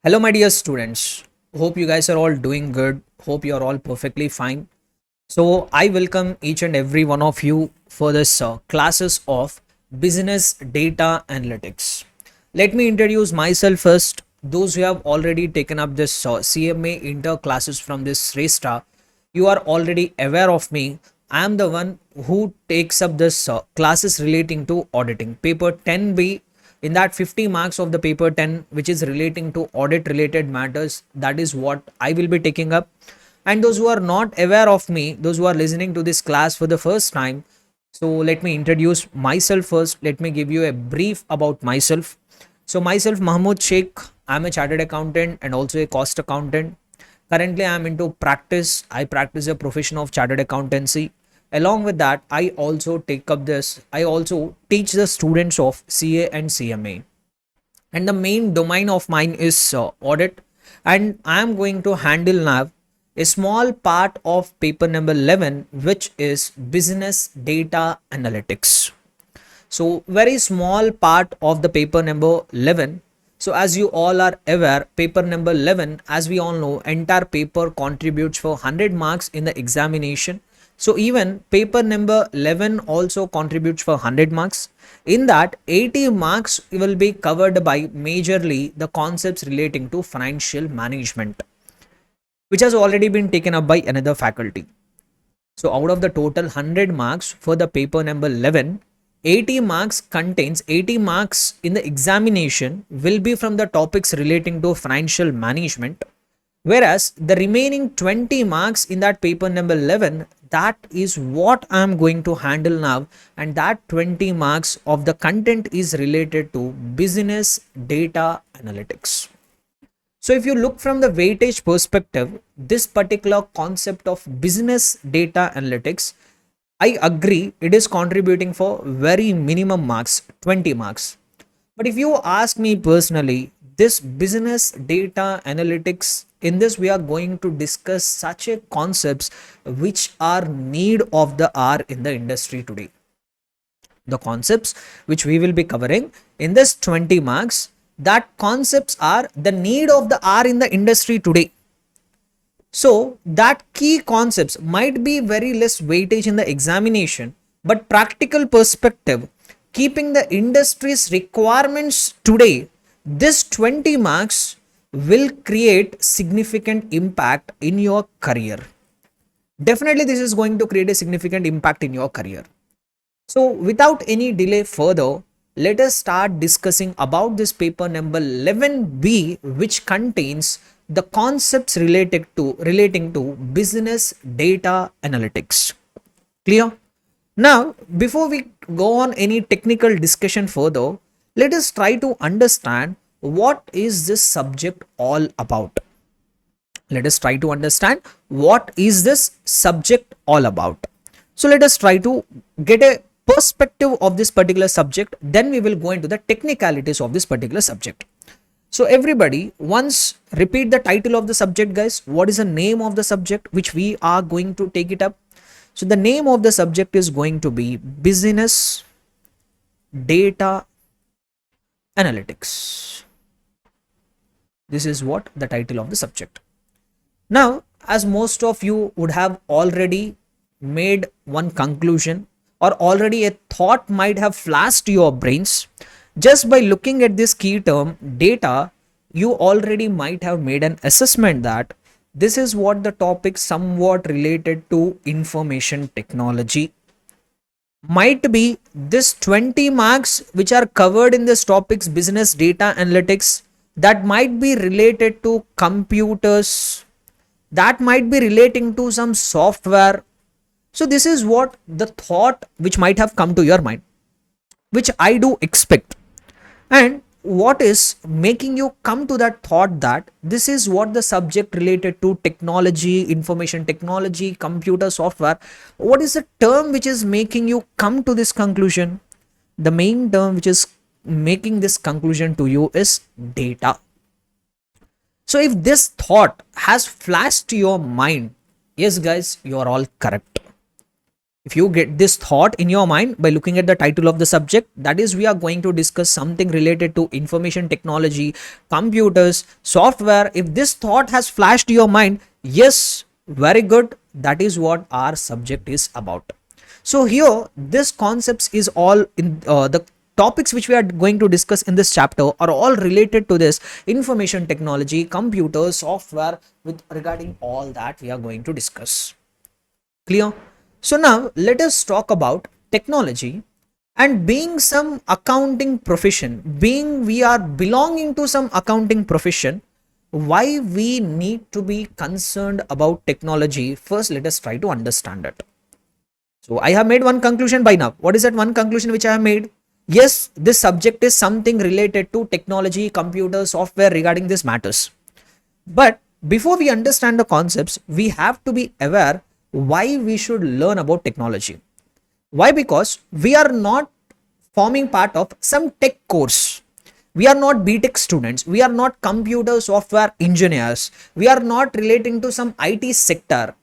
Hello, my dear students. Hope you guys are all doing good. Hope you are all perfectly fine. So, I welcome each and every one of you for this classes of business data analytics. Let me introduce myself first. Those who have already taken up this CMA inter classes from this Resta, you are already aware of me. I am the one who takes up this classes relating to auditing. Paper 10B, in that 50 marks of the paper 10 which is relating to audit related matters, that is what I will be taking up. And those who are not aware of me, those who are listening to this class for the first time, so let me introduce myself first. Let me give you a brief about myself. So myself, Mahmood Sheikh. I'm a chartered accountant and also a cost accountant. Currently I'm into practice. I practice a profession of chartered accountancy. Along with that, I also teach the students of CA and CMA, and the main domain of mine is audit. And I am going to handle now a small part of paper number 11, which is business data analytics. So very small part of the paper number 11. So as you all are aware, paper number 11, as we all know, entire paper contributes for 100 marks in the examination. So even paper number 11 also contributes for 100 marks. In that, 80 marks will be covered by majorly the concepts relating to financial management, which has already been taken up by another faculty. So out of the total 100 marks for the paper number 11, 80 marks in the examination will be from the topics relating to financial management, whereas the remaining 20 marks in that paper number 11, that is what I am going to handle now, and that 20 marks of the content is related to business data analytics. So if you look from the weightage perspective, this particular concept of business data analytics, I agree it is contributing for very minimum marks, 20 marks. But if you ask me personally, this business data analytics, in this we are going to discuss such a concepts which are need of the hour in the industry today. The concepts which we will be covering in this 20 marks, that concepts are the need of the hour in the industry today. So that key concepts might be very less weightage in the examination, but practical perspective, keeping the industry's requirements today, this 20 marks will create significant impact in your career. Definitely this is going to create a significant impact in your career. So without any delay further, let us start discussing about this paper number 11B, which contains the concepts relating to business data analytics. Clear? Now, before we go on any technical discussion further, let us try to understand what is this subject all about. Let us try to understand what is this subject all about. So let us try to get a perspective of this particular subject, then we will go into the technicalities of this particular subject. So everybody once repeat the title of the subject, guys. What is the name of the subject which we are going to take it up? So the name of the subject is going to be business data analytics. This is what the title of the subject. Now, as most of you would have already made one conclusion, or already a thought might have flashed to your brains, just by looking at this key term data, you already might have made an assessment that this is what the topic somewhat related to information technology. Might be this 20 marks which are covered in this topic's business data analytics, that might be related to computers, that might be relating to some software. So this is what the thought which might have come to your mind, which I do expect. And what is making you come to that thought that this is what the subject related to technology, information technology, computer software? What is the term which is making you come to this conclusion? The main term which is making this conclusion to you is data. So if this thought has flashed to your mind, yes guys, you are all correct. If you get this thought in your mind by looking at the title of the subject, that is, we are going to discuss something related to information technology, computers, software. If this thought has flashed to your mind, yes, very good. That is what our subject is about. So here, this concepts is all in the topics which we are going to discuss in this chapter are all related to this information technology, computers, software, with regarding all that we are going to discuss. Clear? So now let us talk about technology, and being some accounting profession, being we are belonging to some accounting profession, why we need to be concerned about technology. First, let us try to understand it. So I have made one conclusion by now. What is that one conclusion which I have made? Yes, this subject is something related to technology, computer, software regarding these matters. But before we understand the concepts, we have to be aware why we should learn about technology. Why? Because we are not forming part of some tech course. We are not BTech students. We are not computer software engineers. We are not relating to some IT sector.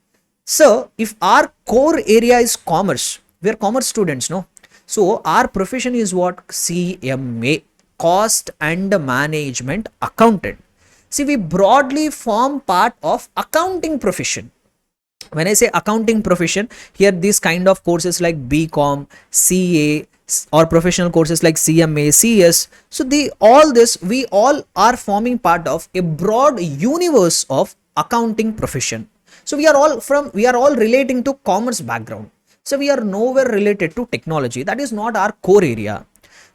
So if our core area is commerce, we are commerce students, no? So our profession is what? CMA, cost and management accountant. See, we broadly form part of accounting profession. When I say accounting profession, here these kind of courses like BCom, CA, or professional courses like CMA, CS. So we all are forming part of a broad universe of accounting profession. So we are all relating to commerce background. So we are nowhere related to technology. That is not our core area.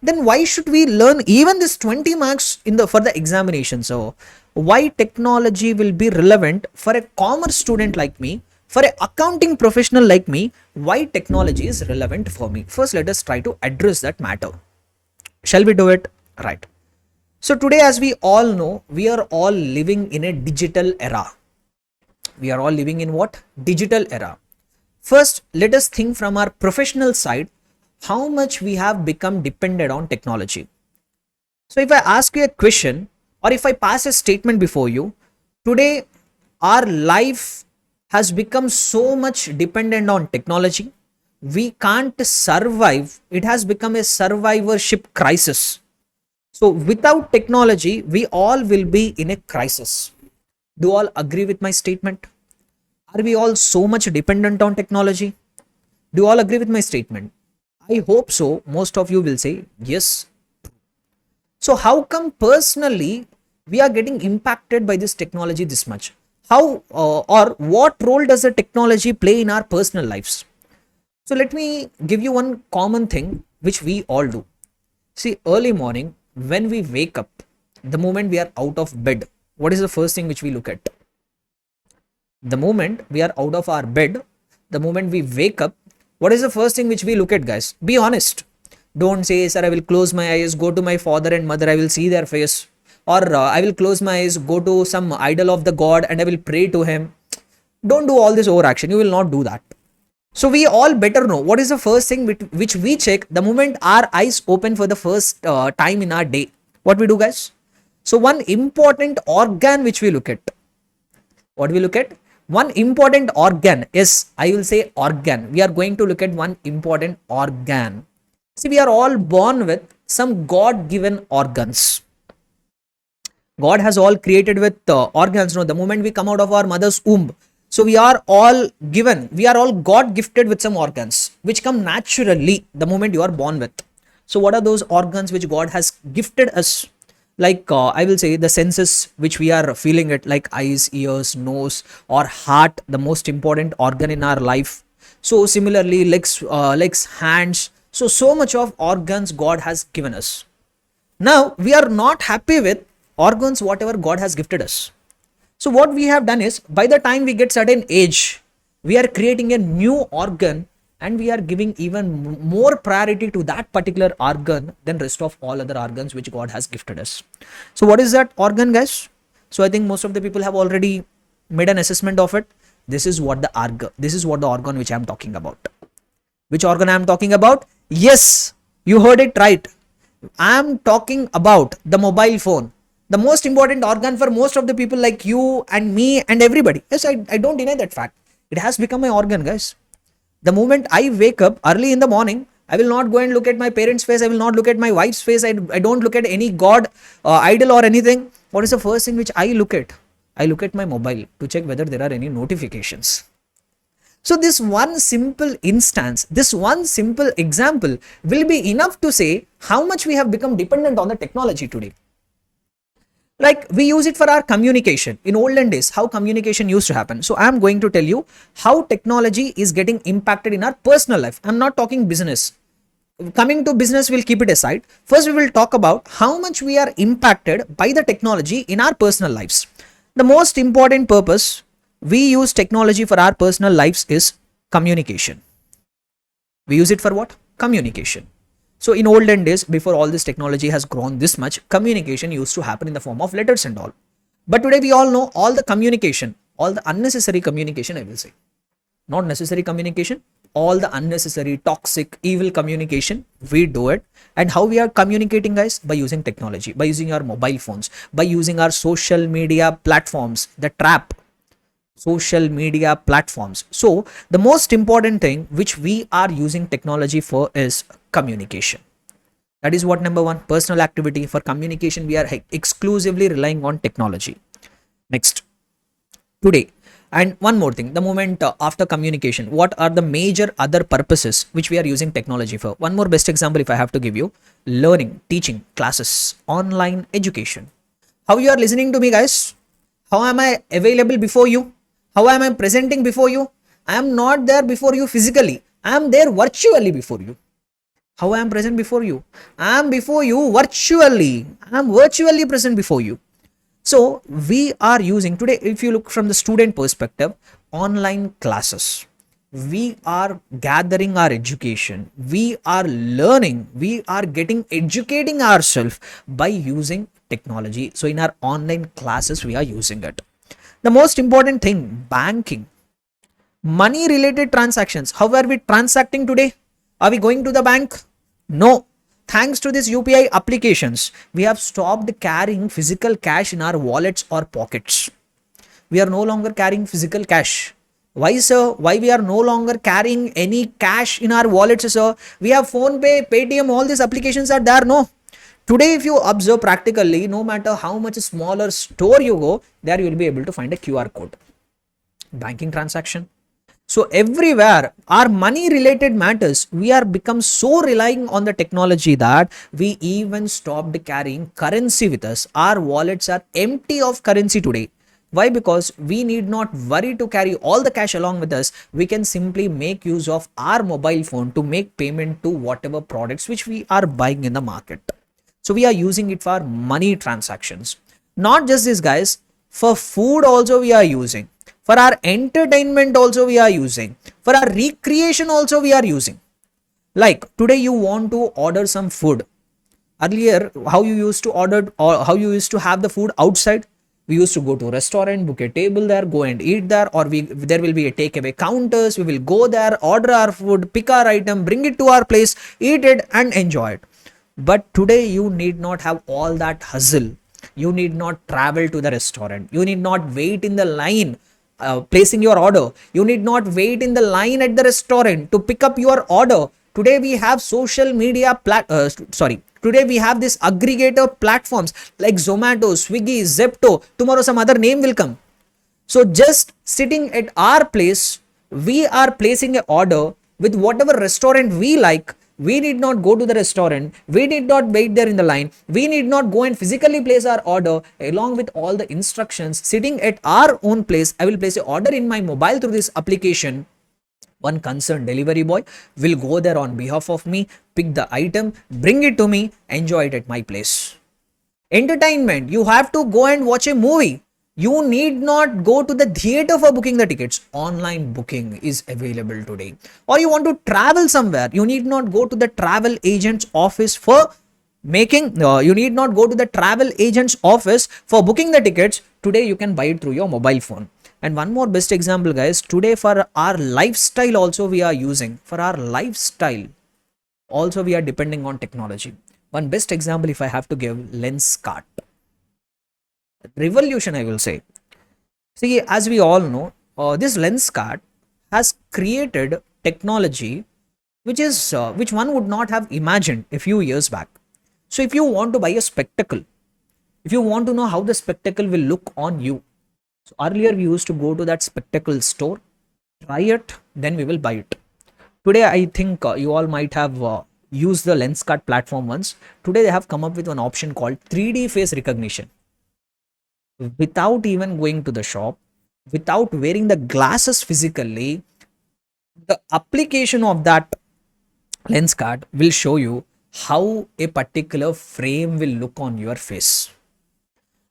Then why should we learn even this 20 marks for the examination? So why technology will be relevant for a commerce student like me, for an accounting professional like me? Why technology is relevant for me? First, let us try to address that matter. Shall we do it? Right. So today, as we all know, we are all living in a digital era. We are all living in what? Digital era. First, let us think from our professional side, how much we have become dependent on technology. So if I ask you a question, or if I pass a statement before you, today our life has become so much dependent on technology. We can't survive. It has become a survivorship crisis. So without technology, we all will be in a crisis. Do all agree with my statement? Are we all so much dependent on technology? Do you all agree with my statement? I hope so. Most of you will say yes. So how come personally we are getting impacted by this technology this much? How or what role does the technology play in our personal lives? So let me give you one common thing which we all do. See, early morning when we wake up, the moment we are out of bed, what is the first thing which we look at? The moment we are out of our bed, the moment we wake up, what is the first thing which we look at, guys? Be honest. Don't say, sir, I will close my eyes, go to my father and mother, I will see their face. Or I will close my eyes, go to some idol of the god and I will pray to him. Don't do all this overaction. You will not do that. So we all better know what is the first thing which we check the moment our eyes open for the first time in our day. What we do, guys? So one important organ which we look at. What we look at? One important organ is, I will say organ. We are going to look at one important organ. See, we are all born with some God-given organs. God has all created with organs. No, the moment we come out of our mother's womb, so we are all God gifted with some organs which come naturally the moment you are born with. So what are those organs which God has gifted us? Like I will say the senses which we are feeling it, like eyes, ears, nose, or heart, the most important organ in our life. So similarly legs, hands. So much of organs God has given us. Now we are not happy with organs whatever God has gifted us. So what we have done is, by the time we get certain age, we are creating a new organ and we are giving even more priority to that particular organ than rest of all other organs which God has gifted us. So what is that organ, guys? So I think most of the people have already made an assessment of it. This is what the organ which I am talking about. Which organ I am talking about? Yes, you heard it right. I am talking about the mobile phone. The most important organ for most of the people like you and me and everybody. Yes, I don't deny that fact. It has become an organ, guys. The moment I wake up early in the morning, I will not go and look at my parents' face. I will not look at my wife's face. I don't look at any god, idol or anything. What is the first thing which I look at? I look at my mobile to check whether there are any notifications. So this one simple instance, this one simple example will be enough to say how much we have become dependent on the technology today. Like we use it for our communication. In olden days, how communication used to happen. So I'm going to tell you how technology is getting impacted in our personal life. I'm not talking business. Coming to business, we'll keep it aside. First, we will talk about how much we are impacted by the technology in our personal lives. The most important purpose we use technology for our personal lives is communication. We use it for what? Communication. So in olden days, before all this technology has grown this much, communication used to happen in the form of letters and all. But today we all know all the communication, all the unnecessary communication, I will say. Not necessary communication, all the unnecessary, toxic, evil communication, we do it. And how we are communicating, guys? By using technology, by using our mobile phones, by using our social media platforms, the trap, social media platforms. So the most important thing which we are using technology for is communication. That is what number one, personal activity. For communication, we are exclusively relying on technology. Next, today. And one more thing, the moment after communication, what are the major other purposes which we are using technology for? One more best example, if I have to give you, learning, teaching, classes, online education. How you are listening to me, guys? How am I available before you? How am I presenting before you? I am not there before you physically. I am there virtually before you. How I am present before you? I am before you virtually. I am virtually present before you. So we are using today, if you look from the student perspective, online classes. We are gathering our education. We are learning. We are educating ourselves by using technology. So in our online classes, we are using it. The most important thing, banking, money related transactions. How are we transacting today? Are we going to the bank? No. Thanks to this UPI applications, we have stopped carrying physical cash in our wallets or pockets. We are no longer carrying physical cash. Why, sir? Why we are no longer carrying any cash in our wallets, sir? We have PhonePe, Paytm, all these applications are there, no? Today, if you observe practically, no matter how much smaller store you go, there you will be able to find a QR code. Banking transaction. So everywhere, our money related matters, we are become so relying on the technology that we even stopped carrying currency with us. Our wallets are empty of currency today. Why? Because we need not worry to carry all the cash along with us. We can simply make use of our mobile phone to make payment to whatever products which we are buying in the market. So we are using it for money transactions. Not just this, guys, for food also we are using. For our entertainment also we are using. For our recreation also we are using. Like today you want to order some food. Earlier, how you used to order or how you used to have the food outside? We used to go to a restaurant, book a table there, go and eat there, or there will be a takeaway counters. We will go there, order our food, pick our item, bring it to our place, eat it and enjoy it. But today you need not have all that hustle. You need not travel to the restaurant. You need not wait in the line placing your order. You need not wait in the line at the restaurant to pick up your order. Today we have social media today we have this aggregator platforms like Zomato, Swiggy, Zepto. Tomorrow some other name will come. So just sitting at our place, we are placing an order with whatever restaurant we like. We need not go to the restaurant. We need not wait there in the line. We need not go and physically place our order along with all the instructions. Sitting at our own place, I will place an order in my mobile through this application. One concerned delivery boy will go there on behalf of me, pick the item, bring it to me, enjoy it at my place. Entertainment, you have to go and watch a movie. You need not go to the theater for booking the tickets. Online booking is available today. Or you want to travel somewhere, you need not go to the travel agent's office for you need not go to the travel agent's office for booking the tickets. Today you can buy it through your mobile phone. And one more best example, guys, today for our lifestyle also we are using. For our lifestyle also we are depending on technology. One best example, if I have to give, Lenskart. Revolution, I will say. See, as we all know, this Lenskart has created technology which one would not have imagined a few years back. So if you want to buy a spectacle, if you want to know how the spectacle will look on you, so earlier we used to go to that spectacle store, try it, then we will buy it. Today I think you all might have used the Lenskart platform once. Today they have come up with an option called 3D face recognition. Without even going to the shop, without wearing the glasses physically, the application of that lens card will show you how a particular frame will look on your face.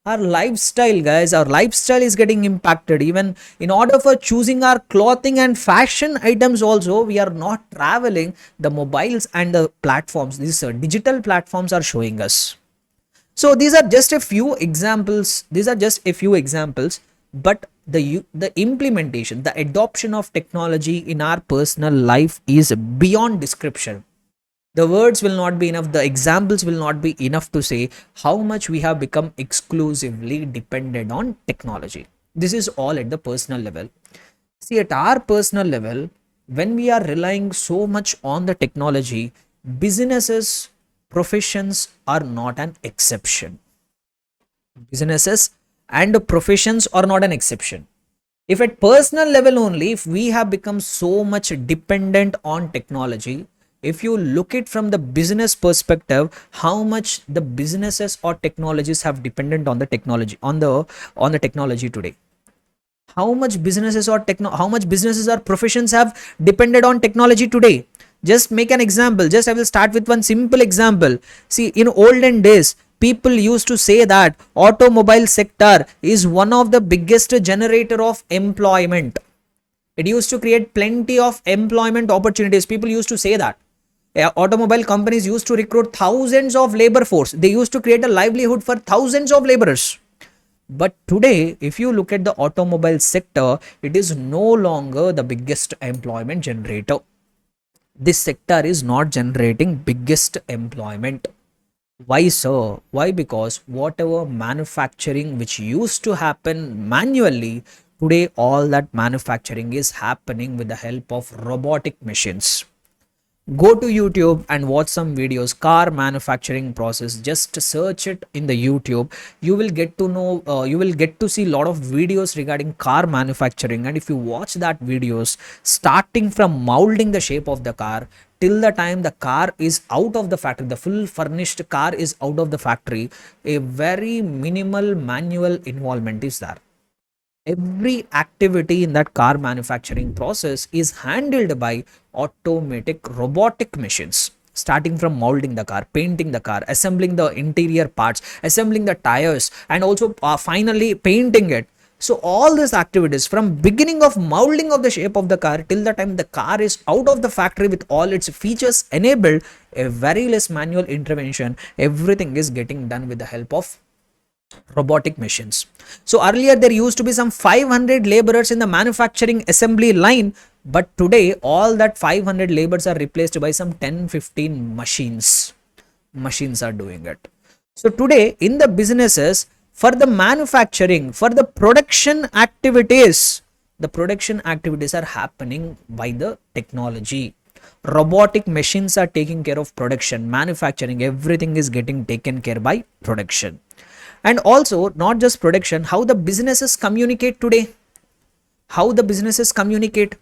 Our lifestyle, guys, our lifestyle is getting impacted. Even in order for choosing our clothing and fashion items also, we are not traveling. The mobiles and the platforms, these digital platforms are showing us. So these are just a few examples. But the implementation, the adoption of technology in our personal life is beyond description. The words will not be enough, the examples will not be enough to say how much we have become exclusively dependent on technology. This is all at the personal level. See, at our personal level, when we are relying so much on the technology, businesses, professions are not an exception. Businesses and professions are not an exception. If at personal level only, if we have become so much dependent on technology, if you look it from the business perspective, how much the businesses or technologies have dependent on the technology, on the technology today, how much businesses or professions have depended on technology today. Just make an example. Just I will start with one simple example. See, in olden days, people used to say that automobile sector is one of the biggest generator of employment. It used to create plenty of employment opportunities. People used to say that automobile companies used to recruit thousands of labor force. They used to create a livelihood for thousands of laborers. But today, if you look at the automobile sector, it is no longer the biggest employment generator. This sector is not generating biggest employment. Why, sir? Why? Because whatever manufacturing which used to happen manually, today all that manufacturing is happening with the help of robotic machines. Go to YouTube and watch some videos, car manufacturing process. Just search it in the YouTube. You will get to know, you will get to see a lot of videos regarding car manufacturing. And if you watch that videos, starting from molding the shape of the car till the time the car is out of the factory, the full furnished car is out of the factory, a very minimal manual involvement is there. Every activity in that car manufacturing process is handled by automatic robotic machines, starting from molding the car, painting the car, assembling the interior parts, assembling the tires, and also finally painting it. So all these activities, from beginning of molding of the shape of the car till the time the car is out of the factory with all its features enabled, a very less manual intervention, everything is getting done with the help of robotic machines. So earlier there used to be some 500 laborers in the manufacturing assembly line, but today all that 500 laborers are replaced by some 10-15 machines. Machines are doing it. So today in the businesses, for the manufacturing, for the production activities are happening by the technology. Robotic machines are taking care of production, manufacturing, everything is getting taken care by production. And also not just production, how the businesses communicate today. How the businesses communicate,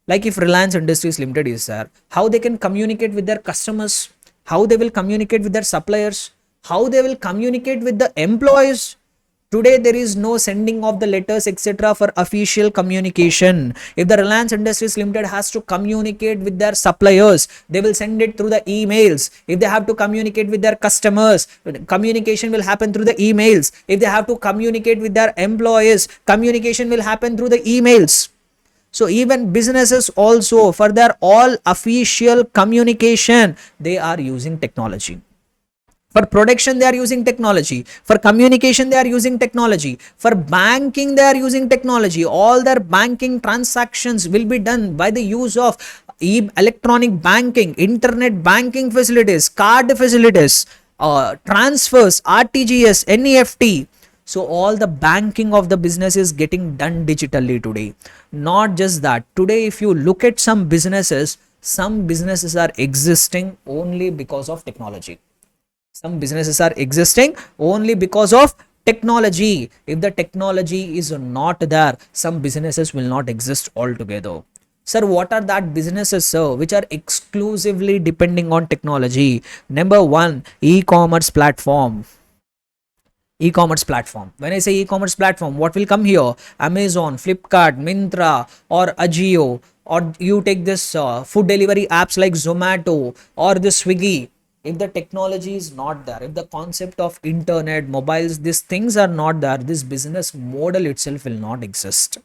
like if Reliance Industries Limited is there, how they can communicate with their customers, how they will communicate with their suppliers, how they will communicate with the employees. Today there is no sending of the letters etc. for official communication. If the Reliance Industries Limited has to communicate with their suppliers, they will send it through the emails. If they have to communicate with their customers, communication will happen through the emails. If they have to communicate with their employees, communication will happen through the emails. So even businesses also, for their all official communication, they are using technology. For production, they are using technology. For communication, they are using technology. For banking, they are using technology. All their banking transactions will be done by the use of electronic banking, internet banking facilities, card facilities, transfers, RTGS, NEFT. So all the banking of the business is getting done digitally today. Not just that, today if you look at some businesses are existing only because of technology. Some businesses are existing only because of technology. If the technology is not there, some businesses will not exist altogether. Sir, what are that businesses, sir, which are exclusively depending on technology? Number one, e-commerce platform. E-commerce platform. When I say e-commerce platform, what will come here? Amazon, Flipkart, Myntra, or Ajio, or you take this food delivery apps like Zomato or the Swiggy. If the technology is not there, if the concept of internet, mobiles, these things are not there, this business model itself will not exist.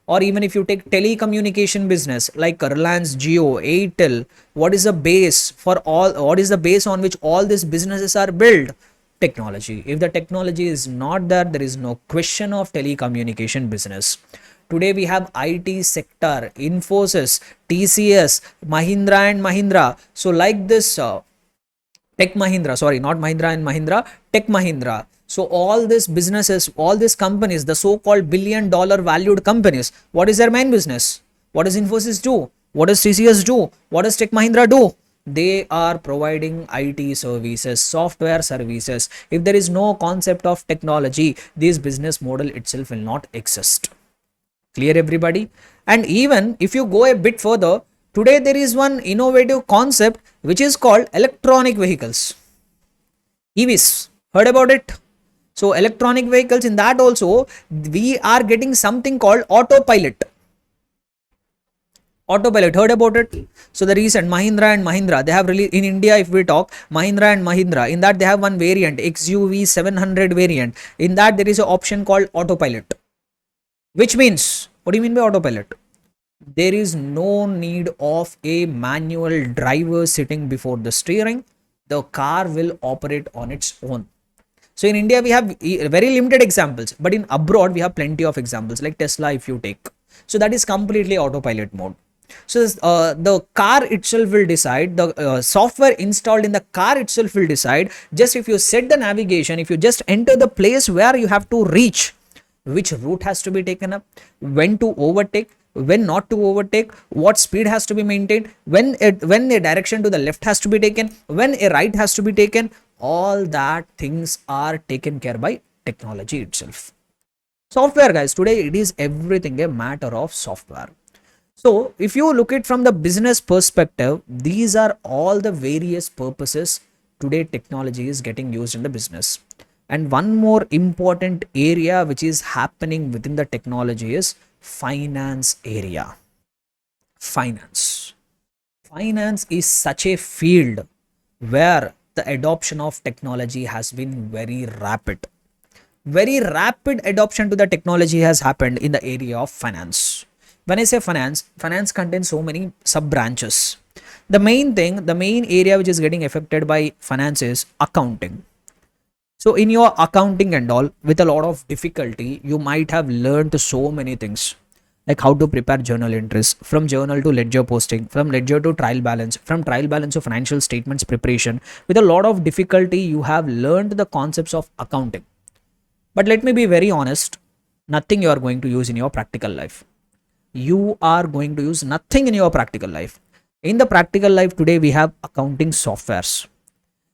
Or even if you take telecommunication business like Reliance Jio, Airtel, what is the base for all? What is the base on which all these businesses are built? Technology. If the technology is not there, there is no question of telecommunication business. Today we have IT sector, Infosys, TCS, Mahindra and Mahindra. So like this Tech Mahindra, sorry, not Mahindra and Mahindra, Tech Mahindra. So all these businesses, all these companies, the so-called $1 billion valued companies, what is their main business? What does Infosys do? What does TCS do? What does Tech Mahindra do? They are providing IT services, software services. If there is no concept of technology, this business model itself will not exist. Clear, everybody? And even if you go a bit further, today there is one innovative concept which is called electronic vehicles. EVs. Heard about it? So electronic vehicles, in that also we are getting something called autopilot. Autopilot, heard about it? So the recent Mahindra and Mahindra, they have released in India. If we talk Mahindra and Mahindra, in that they have one variant, XUV 700 variant. In that there is an option called autopilot, which means, what do you mean by autopilot? There is no need of a manual driver sitting before the steering. The car will operate on its own. So in India we have very limited examples, but in abroad we have plenty of examples, like Tesla if you take. So that is completely autopilot mode. So the car itself will decide, the software installed in the car itself will decide, just if you set the navigation, if you just enter the place where you have to reach, which route has to be taken up, when to overtake, when not to overtake, what speed has to be maintained, when a direction to the left has to be taken, when a right has to be taken, all that things are taken care by technology itself. Software, guys, today it is everything a matter of software. So if you look at from the business perspective, these are all the various purposes today technology is getting used in the business. And one more important area which is happening within the technology is finance area. Finance is such a field where the adoption of technology has been very rapid. Very rapid adoption to the technology has happened in the area of finance. When I say finance contains so many sub branches. The main area which is getting affected by finance is accounting. So in your accounting and all, with a lot of difficulty, you might have learned so many things, like how to prepare journal entries, from journal to ledger posting, from ledger to trial balance, from trial balance to financial statements preparation. With a lot of difficulty, you have learned the concepts of accounting. But let me be very honest, nothing you are going to use in your practical life. You are going to use nothing in your practical life. In the practical life today, we have accounting softwares.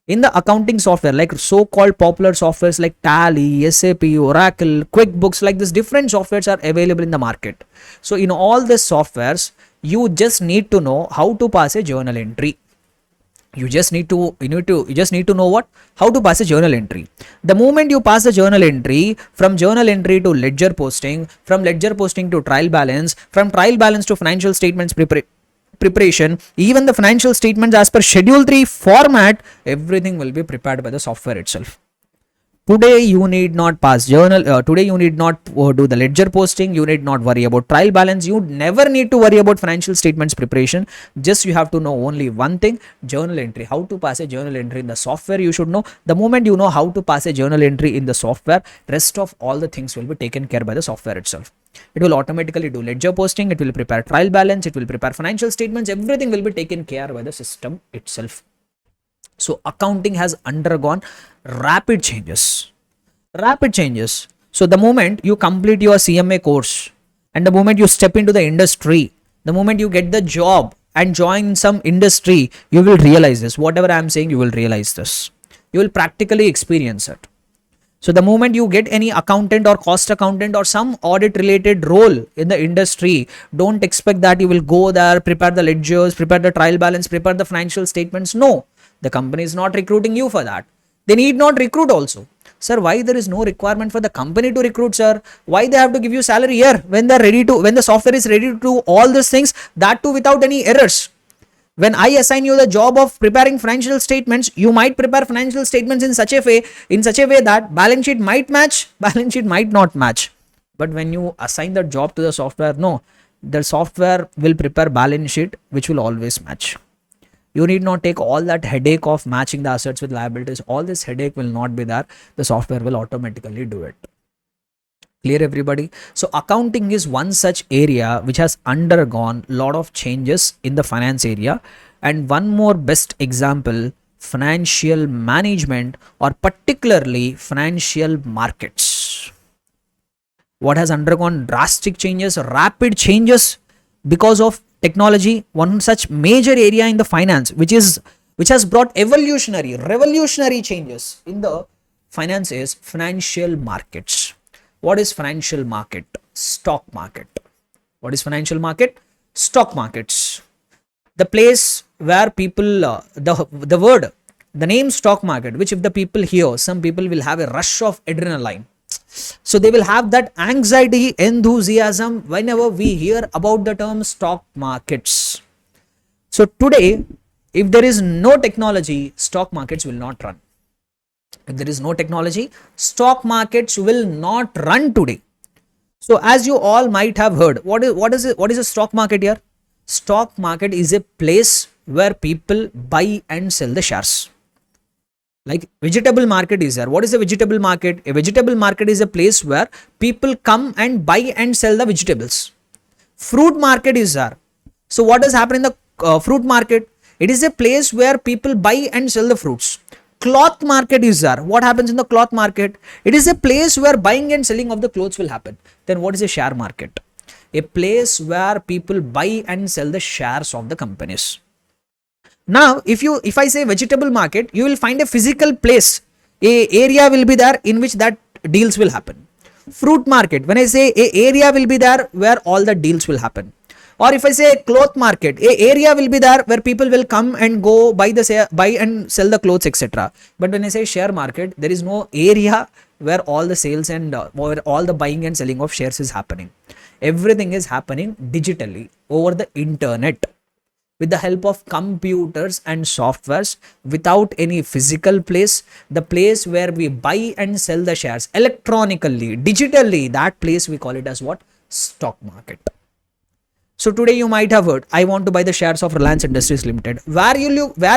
In the accounting software, like so-called popular softwares like Tally, SAP, Oracle, QuickBooks, like this, different softwares are available in the market. So in all these softwares, you just need to know how to pass a journal entry. You just need to know what, how to pass a journal entry. The moment you pass the journal entry, from journal entry to ledger posting, from ledger posting to trial balance, from trial balance to financial statements preparation, even the financial statements as per schedule 3 format, everything will be prepared by the software itself. Today you need not pass journal, today you need not do the ledger posting, you need not worry about trial balance, you never need to worry about financial statements preparation. Just you have to know only one thing, journal entry, how to pass a journal entry in the software you should know. The moment you know how to pass a journal entry in the software, rest of all the things will be taken care by the software itself. It will automatically do ledger posting, it will prepare trial balance, it will prepare financial statements, everything will be taken care by the system itself. So accounting has undergone rapid changes. So the moment you complete your CMA course and the moment you step into the industry, the moment you get the job and join some industry, you will realize this. Whatever I am saying, you will realize this. You will practically experience it. So the moment you get any accountant or cost accountant or some audit related role in the industry, don't expect that you will go there, prepare the ledgers, prepare the trial balance, prepare the financial statements. No, the company is not recruiting you for that. They need not recruit also. Sir, why there is no requirement for the company to recruit, sir? Why they have to give you salary here when they're ready to, when the software is ready to do all these things, that too without any errors? When I assign you the job of preparing financial statements, you might prepare financial statements in such a way that balance sheet might match, balance sheet might not match. But when you assign the job to the software, no, the software will prepare balance sheet which will always match. You need not take all that headache of matching the assets with liabilities. All this headache will not be there. The software will automatically do it. Clear, everybody? So accounting is one such area which has undergone a lot of changes in the finance area. And one more best example, financial management, or particularly financial markets. What has undergone drastic changes, rapid changes because of technology. One such major area in the finance which has brought revolutionary changes in the finance is financial markets. What is financial market? Stock market. What is financial market? Stock markets. The place where people, the name stock market, which if the people hear, some people will have a rush of adrenaline. So they will have that anxiety, enthusiasm whenever we hear about the term stock markets. So today, if there is no technology, stock markets will not run. If there is no technology, stock markets will not run today. So as you all might have heard, what is a stock market here? Stock market is a place where people buy and sell the shares. Like vegetable market is there. What is a vegetable market? A vegetable market is a place where people come and buy and sell the vegetables. Fruit market is there. So what does happen in the fruit market? It is a place where people buy and sell the fruits. Cloth market is there. What happens in the cloth market? It is a place where buying and selling of the clothes will happen. Then what is a share market? A place where people buy and sell the shares of the companies. Now, if I say vegetable market, you will find a physical place. A area will be there in which that deals will happen. Fruit market, when I say a area will be there where all the deals will happen. Or if I say cloth market, a area will be there where people will come and go buy and sell the clothes, etc. But when I say share market, there is no area where all the sales and where all the buying and selling of shares is happening. Everything is happening digitally over the internet with the help of computers and softwares, without any physical place. The place where we buy and sell the shares electronically, digitally, that place we call it as what? Stock market. So today you might have heard, I want to buy the shares of Reliance Industries Limited. Where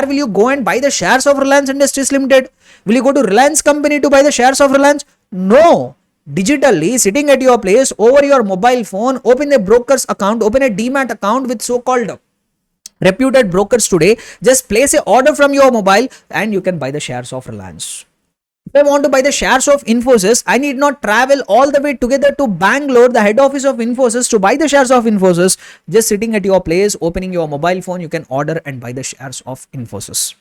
will you go and buy the shares of Reliance Industries Limited? Will you go to Reliance company to buy the shares of Reliance? No. Digitally, sitting at your place over your mobile phone, open a broker's account, open a demat account with so-called reputed brokers today. Just place a order from your mobile and you can buy the shares of Reliance. If I want to buy the shares of Infosys, I need not travel all the way together to Bangalore, the head office of Infosys, to buy the shares of Infosys. Just sitting at your place, opening your mobile phone, you can order and buy the shares of Infosys.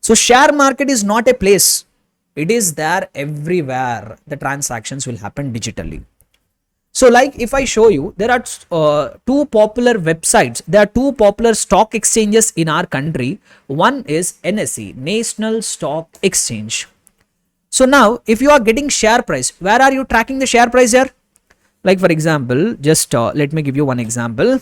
So share market is not a place. It is there everywhere. The transactions will happen digitally. So like if I show you, there are two popular websites. There are two popular stock exchanges in our country. One is NSE, National Stock Exchange. So now if you are getting share price, where are you tracking the share price here? Like for example, just let me give you one example.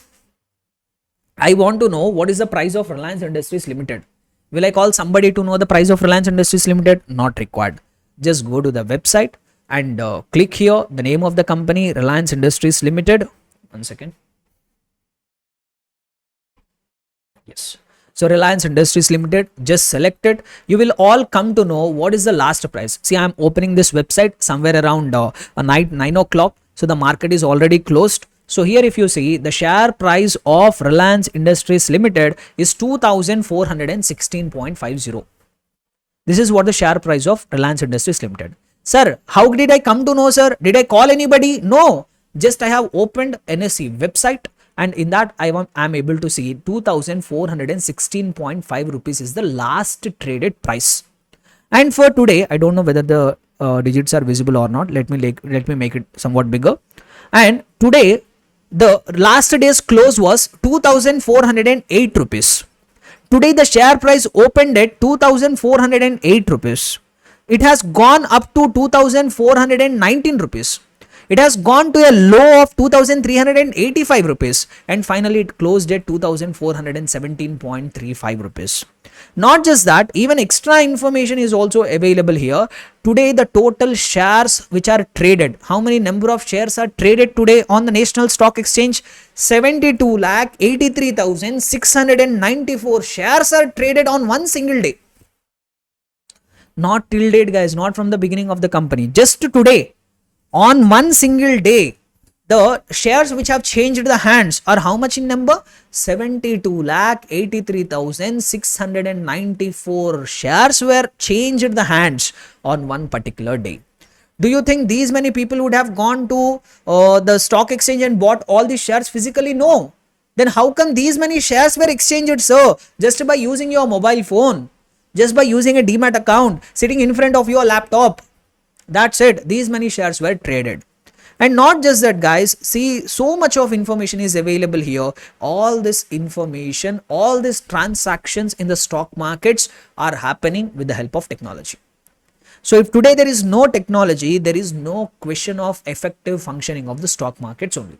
I want to know what is the price of Reliance Industries Limited. Will I call somebody to know the price of Reliance Industries Limited? Not required. Just go to the website and click here the name of the company, Reliance Industries Limited. One second. Yes. So Reliance Industries Limited, just select it. You will all come to know what is the last price. See, I am opening this website somewhere around night 9 o'clock. So the market is already closed. So here if you see, the share price of Reliance Industries Limited is 2416.50. This is what the share price of Reliance Industries Limited. Sir, how did I come to know, sir? Did I call anybody? No. Just I have opened NSE website, and in that I'm able to see 2416.5 rupees is the last traded price. And for today, I don't know whether the digits are visible or not. Let me make it somewhat bigger. And today, the last day's close was 2408 rupees. Today the share price opened at 2408 rupees. It has gone up to 2419 rupees. It has gone to a low of 2385 rupees, and finally it closed at 2417.35 rupees. Not just that, even extra information is also available here. Today the total shares which are traded, how many number of shares are traded today on the National Stock Exchange? 72,83,694 shares are traded on one single day. Not till date, guys, not from the beginning of the company, just today. On one single day, the shares which have changed the hands are how much in number? 72,83,694 shares were changed the hands on one particular day. Do you think these many people would have gone to the stock exchange and bought all these shares physically? No. Then how come these many shares were exchanged, sir? Just by using your mobile phone, just by using a demat account, sitting in front of your laptop. That's it. These many shares were traded. And not just that, guys, see, so much of information is available here. All this information, all these transactions in the stock markets are happening with the help of technology. So if today there is no technology, there is no question of effective functioning of the stock markets only.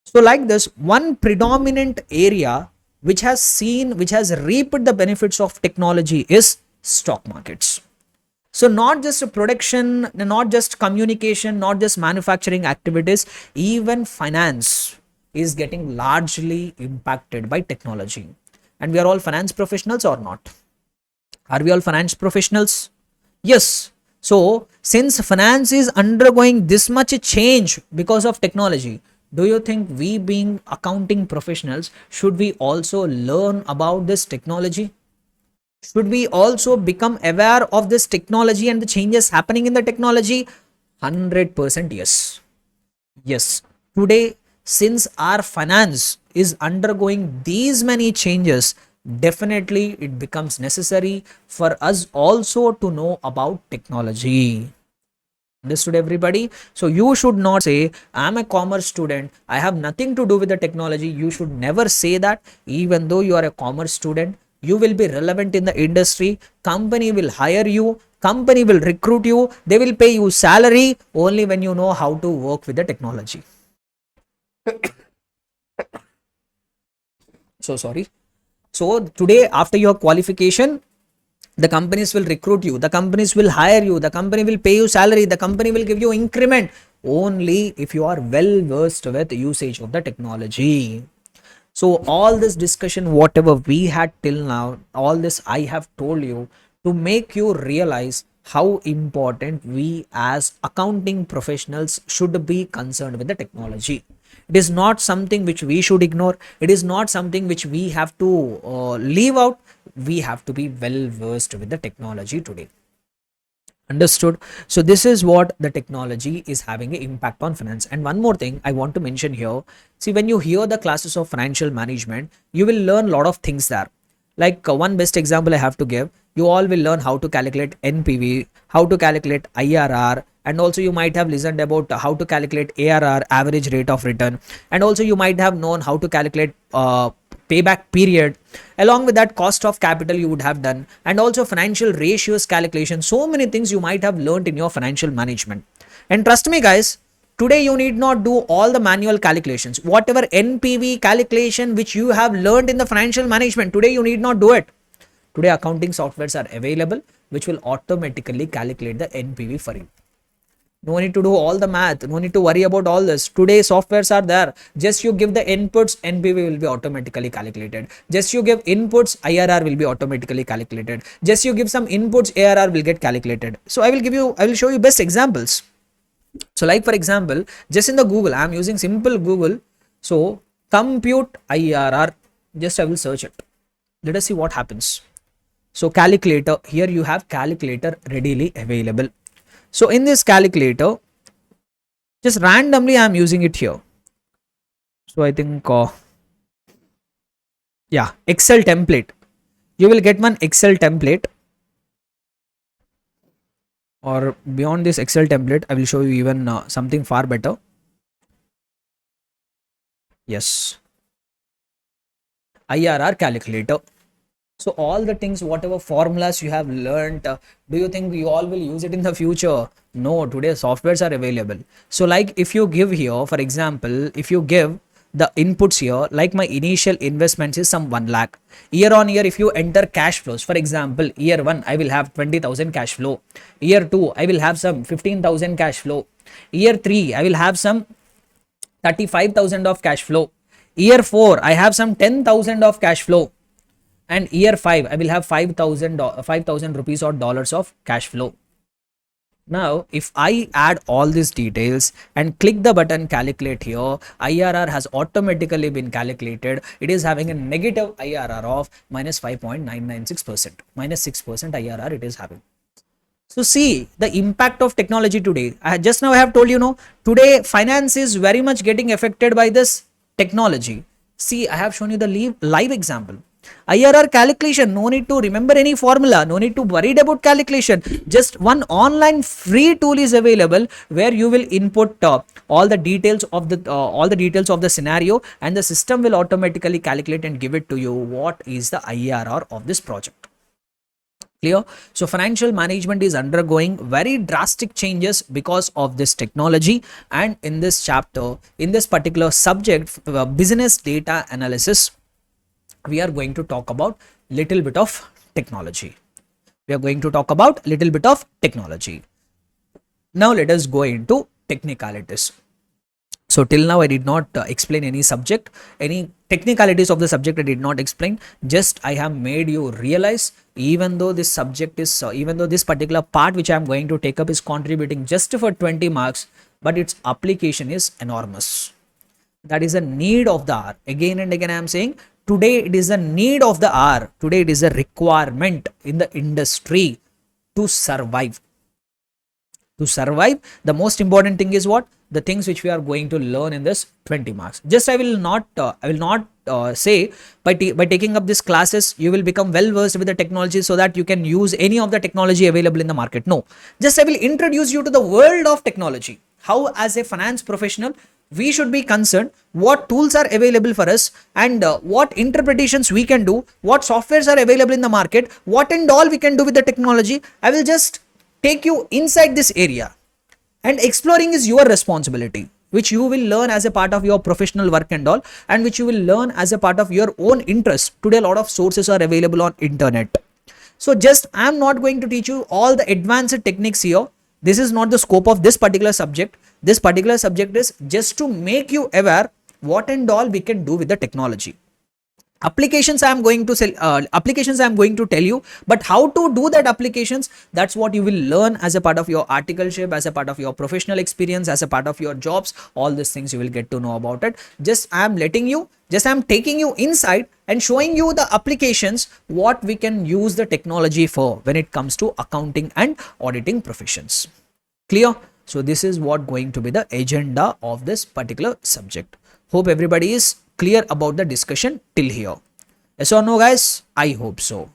So like this, one predominant area which has reaped the benefits of technology is stock markets. So not just production, not just communication, not just manufacturing activities, even finance is getting largely impacted by technology. And we are all finance professionals or not? Are we all finance professionals? Yes. So since finance is undergoing this much change because of technology, do you think we being accounting professionals, should we also learn about this technology? Should we also become aware of this technology and the changes happening in the technology? 100% yes. Yes. Today, since our finance is undergoing these many changes, definitely it becomes necessary for us also to know about technology. Understood, everybody? So you should not say, I'm a commerce student, I have nothing to do with the technology. You should never say that. Even though you are a commerce student, you will be relevant in the industry. Company will hire you, company will recruit you, they will pay you salary only when you know how to work with the technology. So sorry. So today, after your qualification, the companies will recruit you, the companies will hire you, the company will pay you salary, the company will give you increment only if you are well versed with usage of the technology. So all this discussion, whatever we had till now, all this I have told you to make you realize how important we as accounting professionals should be concerned with the technology. It is not something which we should ignore. It is not something which we have to leave out. We have to be well versed with the technology today. Understood? So this is what the technology is having an impact on finance. And one more thing I want to mention here. See, when you hear the classes of financial management, you will learn a lot of things there. Like one best example I have to give, you all will learn how to calculate NPV, how to calculate IRR, and also you might have listened about how to calculate ARR, average rate of return, and also you might have known how to calculate payback period. Along with that, cost of capital you would have done, and also financial ratios calculation. So many things you might have learned in your financial management. And trust me, guys, today you need not do all the manual calculations. Whatever NPV calculation which you have learned in the financial management, today you need not do it. Today accounting softwares are available which will automatically calculate the NPV for you. No need to do all the math. No need to worry about all this. Today softwares are there. Just you give the inputs, NPV will be automatically calculated. Just you give inputs, IRR will be automatically calculated. Just you give some inputs, ARR will get calculated. So I will show you best examples. So like for example, just in the Google, I am using simple Google. So compute IRR, just I will search it. Let us see what happens. So calculator, here you have calculator readily available. So in this calculator, just randomly I'm using it here. So I think yeah, Excel template. You will get one Excel template, or beyond this Excel template, I will show you even something far better. Yes, IRR calculator. So all the things, whatever formulas you have learned, do you think you all will use it in the future? No, today softwares are available. So like if you give here, for example, if you give the inputs here, like my initial investments is some 1 lakh. Year on year, if you enter cash flows, for example, year 1, I will have 20,000 cash flow. Year 2, I will have some 15,000 cash flow. Year 3, I will have some 35,000 of cash flow. Year 4, I have some 10,000 of cash flow. And year 5, I will have 5,000 rupees or dollars of cash flow. Now if I add all these details and click the button calculate here, IRR has automatically been calculated. It is having a negative IRR of minus 5.996%, minus 6% IRR it is having. So see the impact of technology today. Just now I have told you, no, today finance is very much getting affected by this technology. See, I have shown you the live example. IRR calculation, no need to remember any formula, no need to worry about calculation. Just one online free tool is available where you will input all the details of the scenario, and the system will automatically calculate and give it to you what is the IRR of this project. Clear? So financial management is undergoing very drastic changes because of this technology. And in this chapter, in this particular subject, business data analysis, we are going to talk about little bit of technology. Now let us go into technicalities. So till now I did not explain any technicalities of the subject. I did not explain. Just I have made you realize, even though this subject is even though this particular part which I am going to take up is contributing just for 20 marks, but its application is enormous. That is a need of the hour. Again and again I am saying, today it is a need of the hour. Today it is a requirement in the industry to survive. The most important thing is what? The things which we are going to learn in this 20 marks. Just I will not say by taking up these classes you will become well versed with the technology so that you can use any of the technology available in the market. No, just I will introduce you to the world of technology. How as a finance professional we should be concerned, what tools are available for us, and what interpretations we can do, what softwares are available in the market, what and all we can do with the technology. I will just take you inside this area, and exploring is your responsibility, which you will learn as a part of your professional work and all, and which you will learn as a part of your own interest. Today a lot of sources are available on internet. So just I am not going to teach you all the advanced techniques here. This is not the scope of this particular subject. This particular subject is just to make you aware what and all we can do with the technology. Applications I am going to tell you, but how to do that applications, that's what you will learn as a part of your articleship, as a part of your professional experience, as a part of your jobs. All these things you will get to know about it. I am taking you inside and showing you the applications, what we can use the technology for when it comes to accounting and auditing professions. Clear? So this is what going to be the agenda of this particular subject. Hope everybody is clear about the discussion till here. Yes or no, guys? I hope so.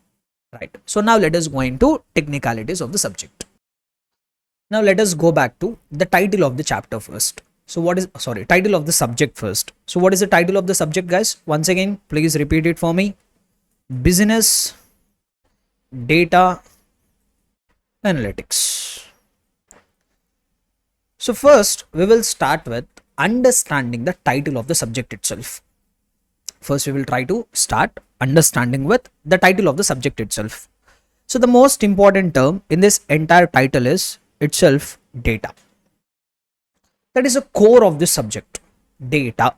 Right. So now let us go into technicalities of the subject. Now let us go back to the title of the chapter first. So title of the subject first. So what is the title of the subject, guys? Once again, please repeat it for me. Business data analytics. So first we will start with understanding the title of the subject itself. First we will try to start understanding with the title of the subject itself. So the most important term in this entire title is itself data. That is the core of this subject, data.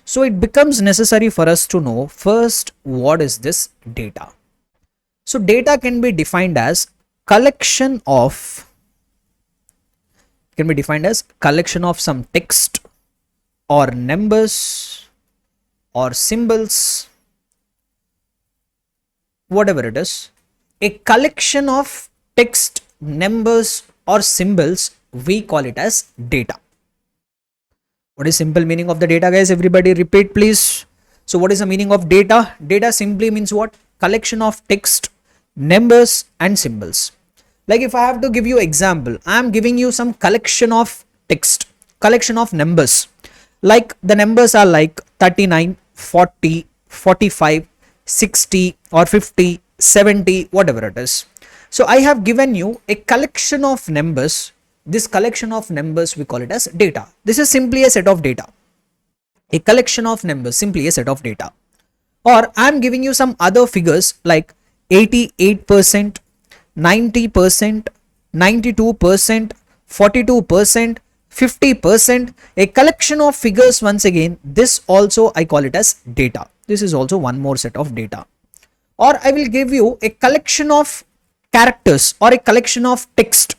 So it becomes necessary for us to know first what is this data. So data can be defined as collection of some text or numbers or symbols, whatever it is, a collection of text, numbers or symbols, we call it as data. What is simple meaning of the data, guys? Everybody repeat, please. So what is the meaning of data? Data simply means what? Collection of text, numbers and symbols. Like if I have to give you example, I am giving you some collection of text, collection of numbers. Like the numbers are like 39, 40, 45, 60 or 50, 70, whatever it is. So I have given you a collection of numbers. This collection of numbers, we call it as data. This is simply a set of data. A collection of numbers, simply a set of data. Or I am giving you some other figures like 88%, 90%, 92%, 42%, 50%, a collection of figures. Once again, this also I call it as data. This is also one more set of data. Or I will give you a collection of characters or a collection of text.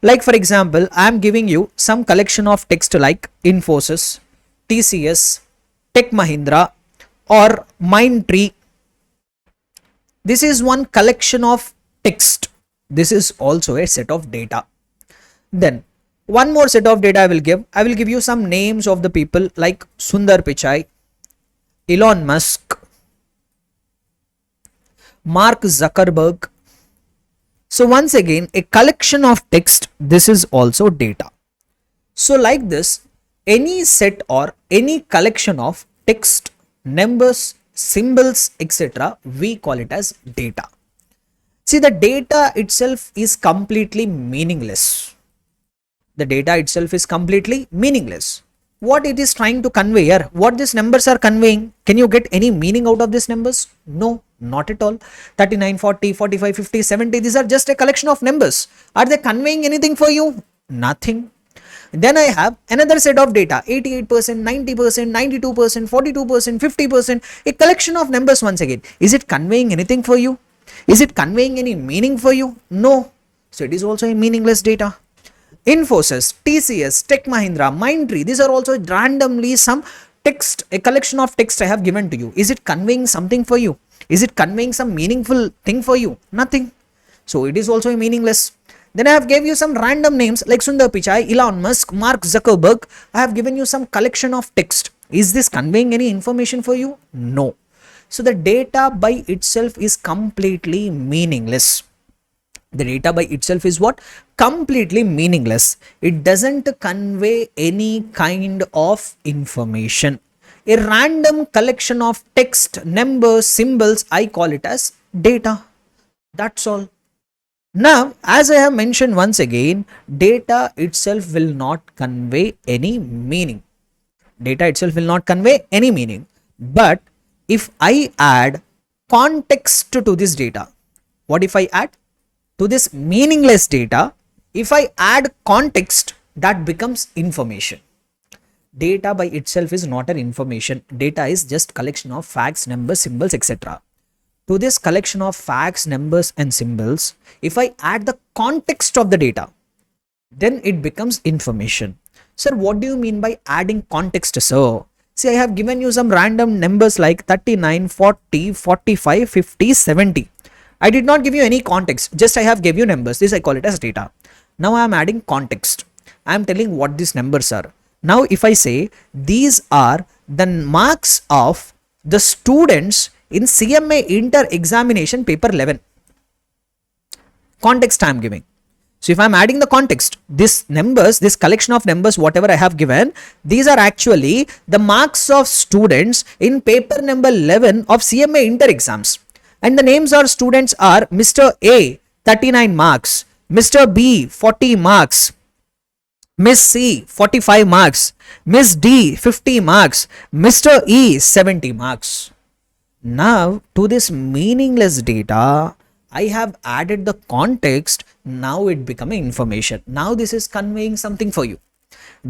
Like for example, I am giving you some collection of text like Infosys, TCS, Tech Mahindra or Mindtree. This is one collection of text. This is also a set of data. Then one more set of data I will give. I will give you some names of the people like Sundar Pichai, Elon Musk, Mark Zuckerberg. So once again, a collection of text, this is also data. So like this, any set or any collection of text, numbers, symbols, etc., we call it as data. See, the data itself is completely meaningless. The data itself is completely meaningless. What it is trying to convey here, what these numbers are conveying, can you get any meaning out of these numbers? No, not at all. 39, 40, 45, 50, 70, these are just a collection of numbers. Are they conveying anything for you? Nothing. Then I have another set of data, 88%, 90%, 92%, 42%, 50%, a collection of numbers. Once again, is it conveying anything for you? Is it conveying any meaning for you? No. So it is also a meaningless data. Infosys, TCS, Tech Mahindra, Mindtree, these are also randomly some text, a collection of text I have given to you. Is it conveying something for you? Is it conveying some meaningful thing for you? Nothing. So it is also a meaningless. Then I have gave you some random names like Sundar Pichai, Elon Musk, Mark Zuckerberg. I have given you some collection of text. Is this conveying any information for you? No. So the data by itself is completely meaningless. The data by itself is what? Completely meaningless. It doesn't convey any kind of information. A random collection of text, numbers, symbols, I call it as data. That's all. Now, as I have mentioned once again, data itself will not convey any meaning. Data itself will not convey any meaning. But if I add context to this data, what if I add? To this meaningless data, if I add context, that becomes information. Data by itself is not an information. Data is just collection of facts, numbers, symbols, etc. To this collection of facts, numbers and symbols, if I add the context of the data, then it becomes information. Sir, what do you mean by adding context, sir? See, I have given you some random numbers like 39, 40, 45, 50, 70. I did not give you any context, just I have gave you numbers. This I call it as data. Now I am adding context. I am telling what these numbers are. Now if I say these are the marks of the students in CMA Inter Examination paper 11. Context I am giving. So if I am adding the context, this numbers, this collection of numbers, whatever I have given, these are actually the marks of students in paper number 11 of CMA Inter exams. And the names of students are Mr. A, 39 marks, Mr. B, 40 marks, Miss C, 45 marks, Miss D, 50 marks, Mr. E, 70 marks. Now, to this meaningless data, I have added the context. Now it becoming information. Now this is conveying something for you.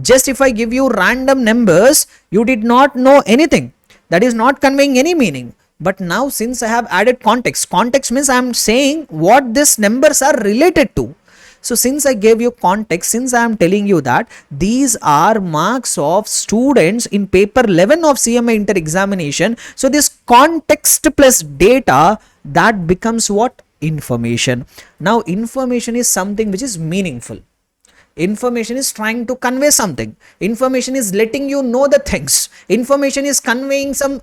Just if I give you random numbers, you did not know anything. That is not conveying any meaning. But now since I have added context, context means I am saying what these numbers are related to. So since I gave you context, since I am telling you that these are marks of students in paper 11 of CMA Inter examination. So this context plus data, that becomes what? Information. Now information is something which is meaningful. Information is trying to convey something. Information is letting you know the things. Information is conveying some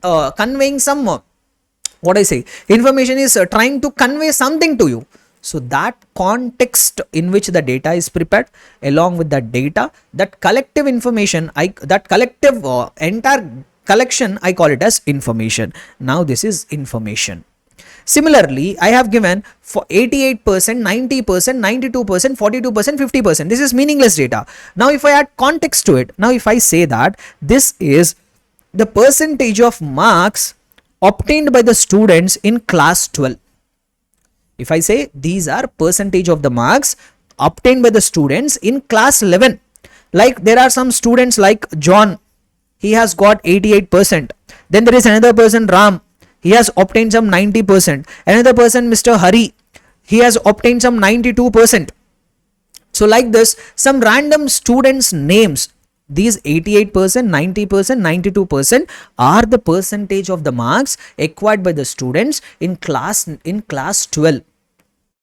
what I say. Information is trying to convey something to you. So that context in which the data is prepared, along with that data, that collective information, that collective entire collection, I call it as information. Now this is information. Similarly, I have given for 88%, 90%, 92%, 42%, 50%. This is meaningless data. Now if I add context to it, now if I say that this is the percentage of marks obtained by the students in class 12. If I say these are percentage of the marks obtained by the students in class 11, like there are some students like John, he has got 88%. Then there is another person, Ram, he has obtained some 90%. Another person, Mr. Hari, he has obtained some 92%. So like this, some random students' names, these 88%, 90%, 92% are the percentage of the marks acquired by the students in class 12.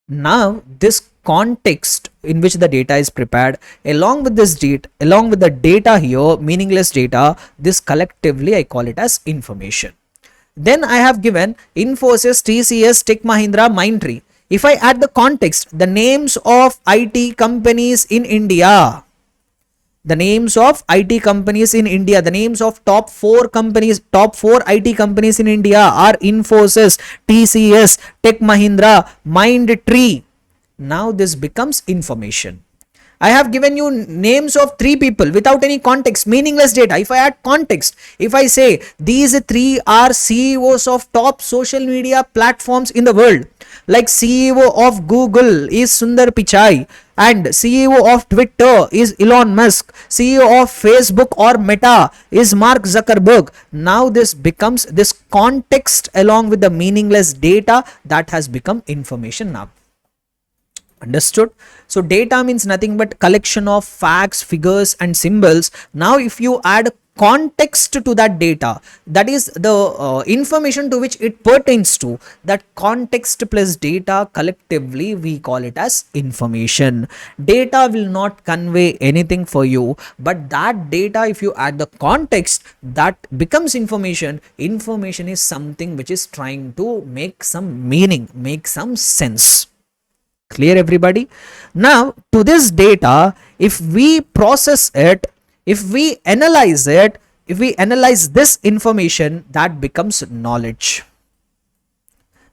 Now this context in which the data is prepared, along with this along with the data here, meaningless data, this collectively I call it as information. Then I have given Infosys, TCS, Tech Mahindra, Mindtree. If I add the context, the names of IT companies in India, the names of IT companies in India, the names of top 4 IT companies in India are Infosys, TCS, Tech Mahindra, Mindtree. Now this becomes information. I have given you names of 3 people without any context, meaningless data. If I add context, if I say these 3 are CEOs of top social media platforms in the world, like CEO of Google is Sundar Pichai, and CEO of Twitter is Elon Musk, CEO of Facebook or Meta is Mark Zuckerberg. Now this becomes, this context along with the meaningless data, that has become information now. Understood? So data means nothing but collection of facts, figures and symbols. Now if you add context to that data, that is the information to which it pertains to, that context plus data, collectively we call it as information. Data will not convey anything for you, but that data, if you add the context, that becomes information. Information is something which is trying to make some meaning, make some sense. Clear, everybody? Now to this data, if we process it, if we analyze it, if we analyze this information, that becomes knowledge.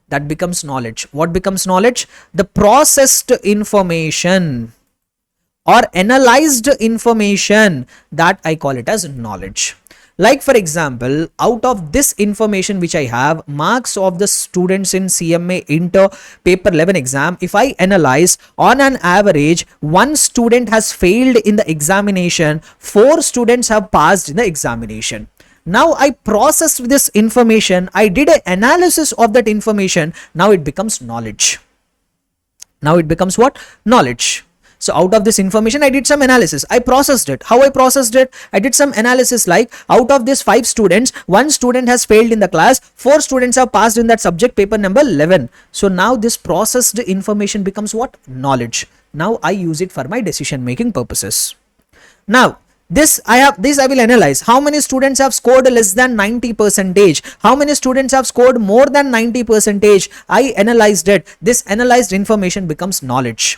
That becomes knowledge. What becomes knowledge? The processed information or analyzed information, that I call it as knowledge. Like for example, out of this information which I have, marks of the students in CMA Inter paper 11 exam, if I analyze, on an average 1 student has failed in the examination, 4 students have passed in the examination. Now I processed this information, I did an analysis of that information, now it becomes knowledge. Now it becomes what? Knowledge. So out of this information, I did some analysis. I processed it. How I processed it? I did some analysis like, out of this 5 students, 1 student has failed in the class, 4 students have passed in that subject paper number 11. So now this processed information becomes what? Knowledge. Now I use it for my decision making purposes. Now this I will analyze. How many students have scored less than 90%? How many students have scored more than 90%? I analyzed it. This analyzed information becomes knowledge.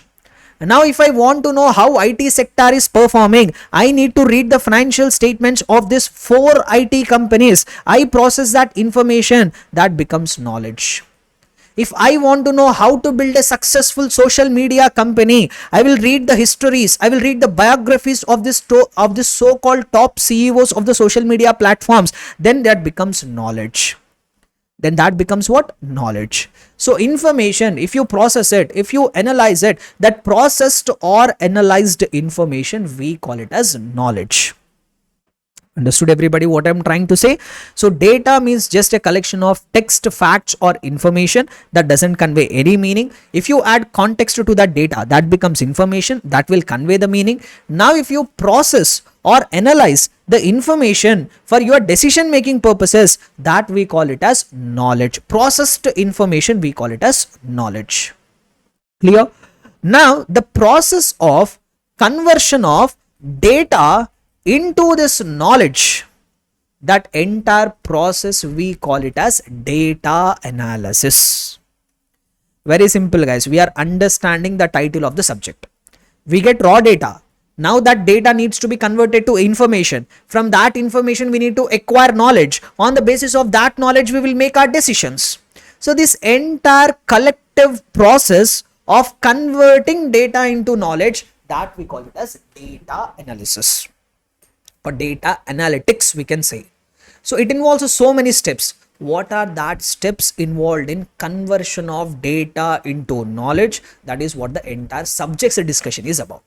Now if I want to know how IT sector is performing, I need to read the financial statements of these 4 IT companies. I process that information, that becomes knowledge. If I want to know how to build a successful social media company, I will read the histories, I will read the biographies of this so-called top CEOs of the social media platforms. Then that becomes knowledge. Then that becomes what? Knowledge. So information, if you process it, if you analyze it, that processed or analyzed information, we call it as knowledge. Understood, everybody, what I'm trying to say? So data means just a collection of text, facts or information that doesn't convey any meaning. If you add context to that data, that becomes information that will convey the meaning. Now if you process or analyze the information for your decision making purposes, that we call it as knowledge. Processed information, we call it as knowledge. Clear? Now the process of conversion of data into this knowledge, that entire process we call it as data analysis. Very simple, guys. We are understanding the title of the subject. We get raw data. Now that data needs to be converted to information. From that information, we need to acquire knowledge. On the basis of that knowledge, we will make our decisions. So this entire collective process of converting data into knowledge, that we call it as data analysis or data analytics, we can say. So it involves so many steps. What are that steps involved in conversion of data into knowledge? That is what the entire subject's discussion is about.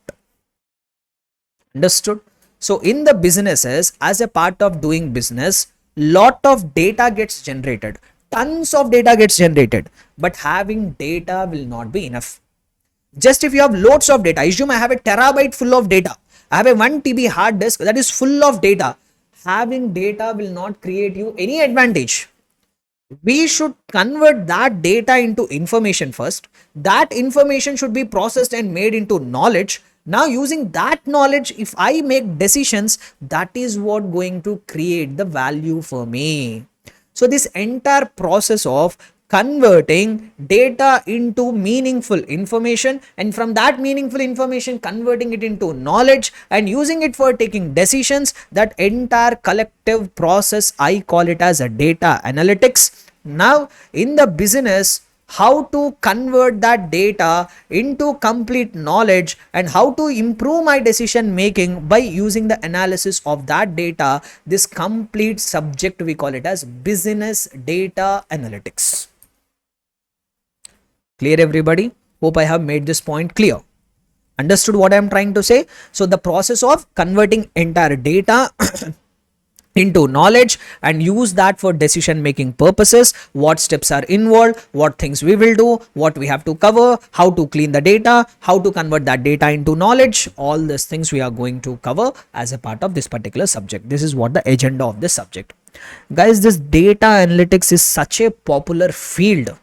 Understood? So in the businesses, as a part of doing business, lot of data gets generated. Tons of data gets generated, but having data will not be enough. Just if you have loads of data, assume I have a terabyte full of data. I have a 1 TB hard disk that is full of data. Having data will not create you any advantage. We should convert that data into information first. That information should be processed and made into knowledge. Now using that knowledge, if I make decisions, that is what going to create the value for me. So this entire process of converting data into meaningful information, and from that meaningful information converting it into knowledge and using it for taking decisions, that entire collective process I call it as a data analytics. Now in the business, how to convert that data into complete knowledge and how to improve my decision making by using the analysis of that data, this complete subject we call it as business data analytics. Clear, everybody? Hope I have made this point clear. Understood what I am trying to say? So the process of converting entire data into knowledge and use that for decision making purposes, what steps are involved, what things we will do, what we have to cover, how to clean the data, how to convert that data into knowledge, all these things we are going to cover as a part of this particular subject. This is what the agenda of this subject. Guys, this data analytics is such a popular field.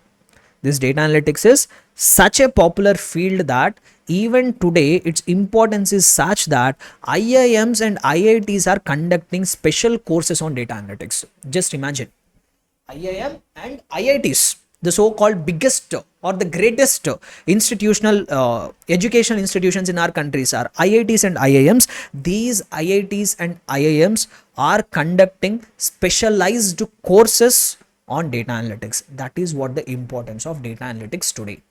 This data analytics is such a popular field that even today its importance is such that IIMs and IITs are conducting special courses on data analytics. Just imagine, IIM and IITs, the so-called biggest or the greatest institutional educational institutions in our countries are IITs and IIMs. These IITs and IIMs are conducting specialized courses on data analytics. That is what the importance of data analytics today.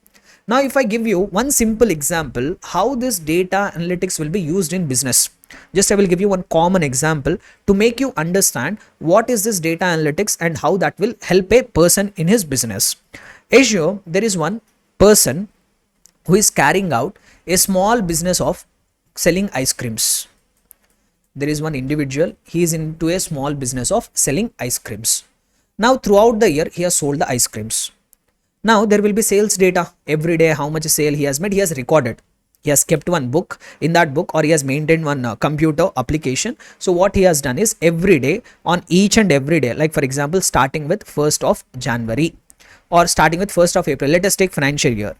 Now, if I give you one simple example, how this data analytics will be used in business. Just I will give you one common example to make you understand what is this data analytics and how that will help a person in his business. Assume there is one person who is carrying out a small business of selling ice creams. There is one individual, he is into a small business of selling ice creams. Now, throughout the year, he has sold the ice creams. Now, there will be sales data every day, how much sale he has made, he has recorded. He has kept one book. In that book, or he has maintained one computer application. So what he has done is every day, on each and every day, like for example, starting with 1st of January or starting with 1st of April, let us take financial year.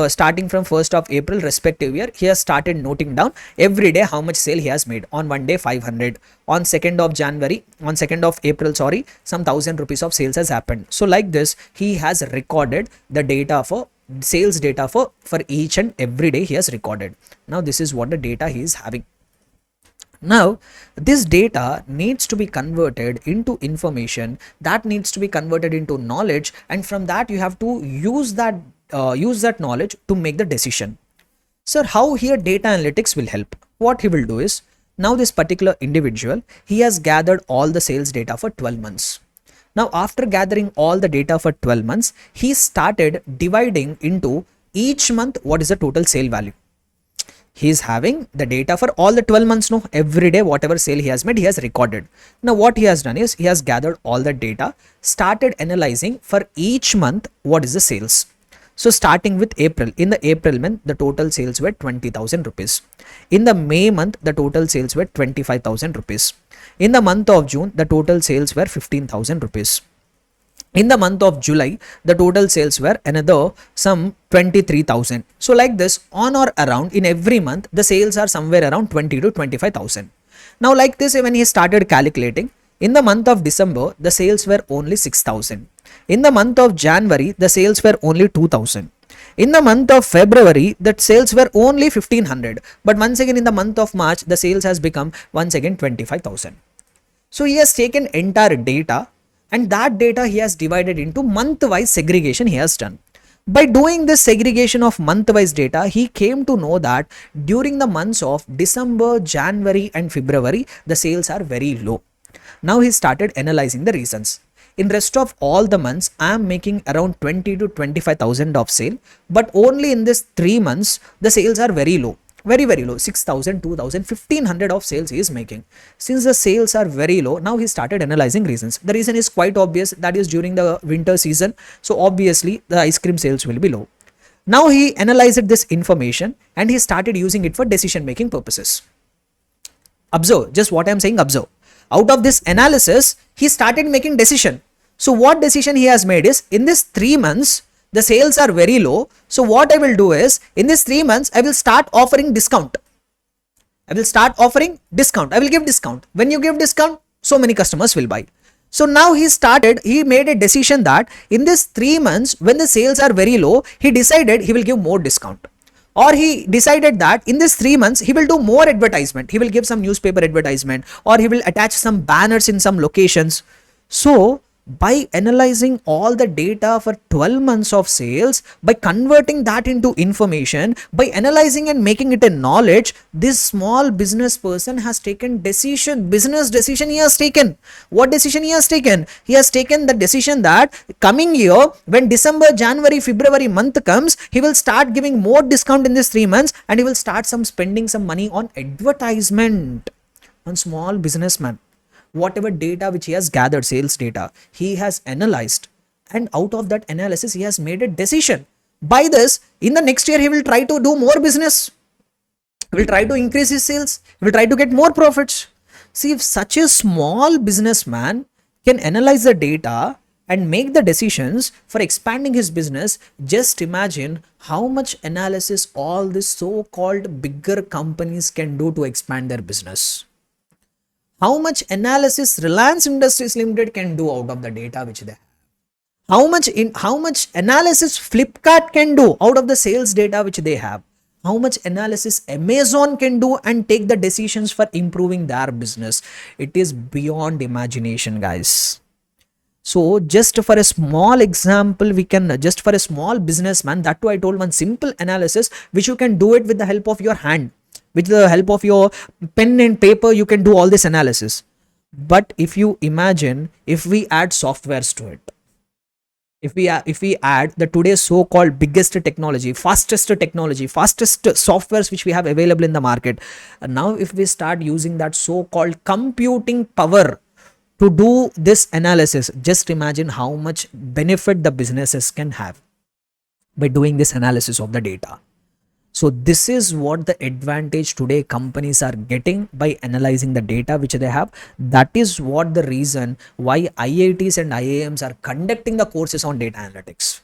Starting from 1st of April respective year, he has started noting down every day how much sale he has made. On one day 500, on 2nd of January, on 2nd of April, sorry, some 1000 rupees of sales has happened. So like this, he has recorded the data for sales data for each and every day he has recorded. Now this is what the data he is having. Now this data needs to be converted into information, that needs to be converted into knowledge, and from that you have to use that knowledge to make the decision. Sir, how here data analytics will help? What he will do is, now this particular individual, he has gathered all the sales data for 12 months. Now after gathering all the data for 12 months, he started dividing into each month what is the total sale value. He is having the data for all the 12 months, no, every day whatever sale he has made, he has recorded. Now what he has done is, he has gathered all the data, started analyzing for each month what is the sales. So starting with April, in the April month, the total sales were 20,000 rupees. In the May month, the total sales were 25,000 rupees. In the month of June, the total sales were 15,000 rupees. In the month of July, the total sales were another some 23,000. So like this, on or around in every month, the sales are somewhere around 20 to 25,000. Now like this, when he started calculating, in the month of December, the sales were only 6,000. In the month of January, the sales were only 2,000. In the month of February, the sales were only 1,500. But once again, in the month of March, the sales has become once again 25,000. So he has taken entire data, and that data he has divided into month-wise segregation he has done. By doing this segregation of month-wise data, he came to know that during the months of December, January and February, the sales are very low. Now he started analyzing the reasons. In rest of all the months, I am making around 20 to 25,000 of sale, but only in this 3 months, the sales are very low. Very low, 6,000, 2,000, 1,500 of sales he is making. Since the sales are very low, now he started analyzing reasons. The reason is quite obvious, that is during the winter season. So obviously the ice cream sales will be low. Now he analyzed this information and he started using it for decision making purposes. Observe, just what I am saying, observe. Out of this analysis, he started making decision. So what decision he has made is, in this 3 months, the sales are very low. So what I will do is, in this 3 months, I will start offering discount. I will give discount. When you give discount, so many customers will buy. So now he made a decision that in this 3 months, when the sales are very low, he decided he will give more discount. Or he decided that in this 3 months, he will do more advertisement. He will give some newspaper advertisement, or he will attach some banners in some locations. So by analyzing all the data for 12 months of sales, by converting that into information, by analyzing and making it a knowledge, this small business person has taken business decision he has taken. What decision he has taken? He has taken the decision that coming year, when December, January, February month comes, he will start giving more discount in these 3 months, and he will start spending some money on advertisement. On small businessman. Whatever data which he has gathered, sales data, he has analyzed, and out of that analysis, he has made a decision. By this, in the next year, he will try to do more business. He will try to increase his sales. He will try to get more profits. See, if such a small businessman can analyze the data and make the decisions for expanding his business, just imagine how much analysis all these so-called bigger companies can do to expand their business. How much analysis Reliance Industries Limited can do out of the data which they have. How much analysis Flipkart can do out of the sales data which they have. How much analysis Amazon can do and take the decisions for improving their business. It is beyond imagination, guys. So just for a small example, just for a small businessman, that too I told one simple analysis which you can do it with the help of your hand. With the help of your pen and paper, you can do all this analysis. But if you imagine, if we add softwares to it, if we add the today's so-called biggest technology, fastest softwares which we have available in the market, and now if we start using that so-called computing power to do this analysis, just imagine how much benefit the businesses can have by doing this analysis of the data. So this is what the advantage today companies are getting by analyzing the data which they have. That is what the reason why IITs and IIMs are conducting the courses on data analytics.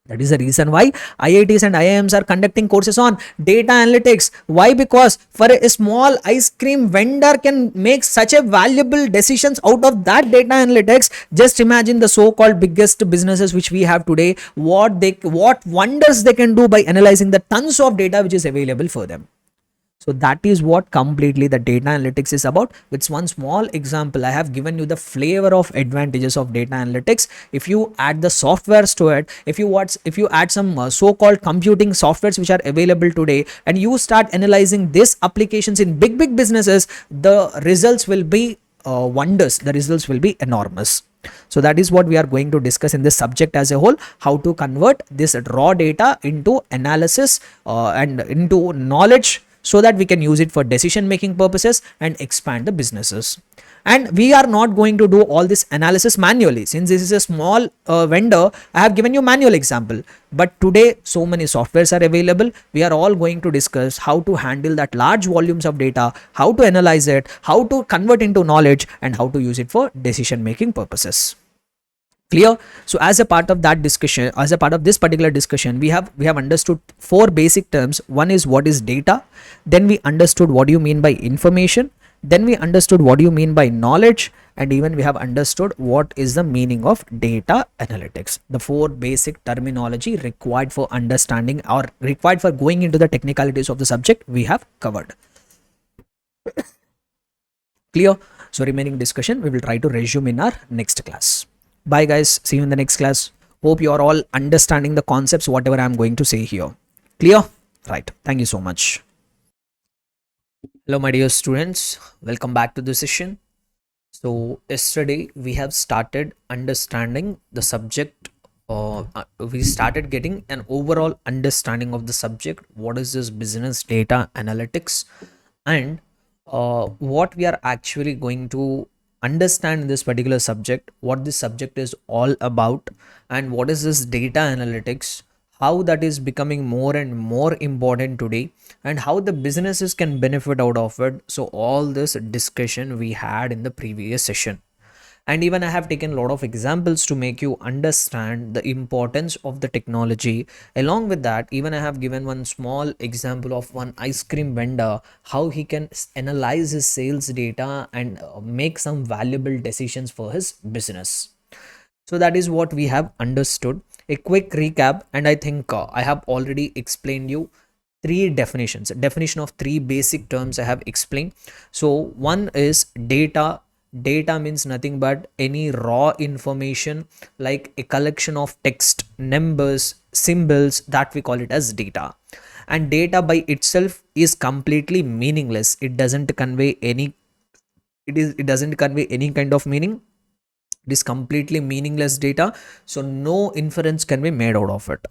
That is the reason why IITs and IIMs are conducting courses on data analytics. Why? Because for a small ice cream vendor can make such a valuable decisions out of that data analytics. Just imagine the so-called biggest businesses which we have today, what wonders they can do by analyzing the tons of data which is available for them. So that is what completely the data analytics is about. With one small example, I have given you the flavor of advantages of data analytics. If you add the softwares to it, if you add some so-called computing softwares which are available today, and you start analyzing these applications in big businesses, the results will be wonders. The results will be enormous. So that is what we are going to discuss in this subject as a whole, how to convert this raw data into analysis and into knowledge, so that we can use it for decision making purposes and expand the businesses. And we are not going to do all this analysis manually. Since this is a small vendor, I have given you manual example. But today, so many softwares are available. We are all going to discuss how to handle that large volumes of data, how to analyze it, how to convert into knowledge, and how to use it for decision making purposes. Clear? So as a part of that discussion, as a part of this particular discussion, we have understood four basic terms. One is what is data, then we understood what do you mean by information, then we understood what do you mean by knowledge, and even we have understood what is the meaning of data analytics. The four basic terminology required for understanding or required for going into the technicalities of the subject we have covered. Clear? So remaining discussion we will try to resume in our next class. Bye guys, see you in the next class. Hope you are all understanding the concepts whatever I am going to say here. Clear? Right. Thank you so much. Hello my dear students, welcome back to the session. So yesterday we have started understanding the subject. We started getting an overall understanding of the subject. What is this business data analytics, and what we are actually going to understand in this particular subject, what this subject is all about, and what is this data analytics, how that is becoming more and more important today, and how the businesses can benefit out of it. So all this discussion we had in the previous session, and even I have taken a lot of examples to make you understand the importance of the technology. Along with that, even I have given one small example of one ice cream vendor, how he can analyze his sales data and make some valuable decisions for his business. So that is what we have understood. A quick recap, and I think I have already explained you three definitions. Definition of three basic terms I have explained. So one is data. Data means nothing but any raw information, like a collection of text, numbers, symbols, that we call it as data. And data by itself is completely meaningless. It doesn't convey any, it doesn't convey any kind of meaning. It is completely meaningless data, so no inference can be made out of it.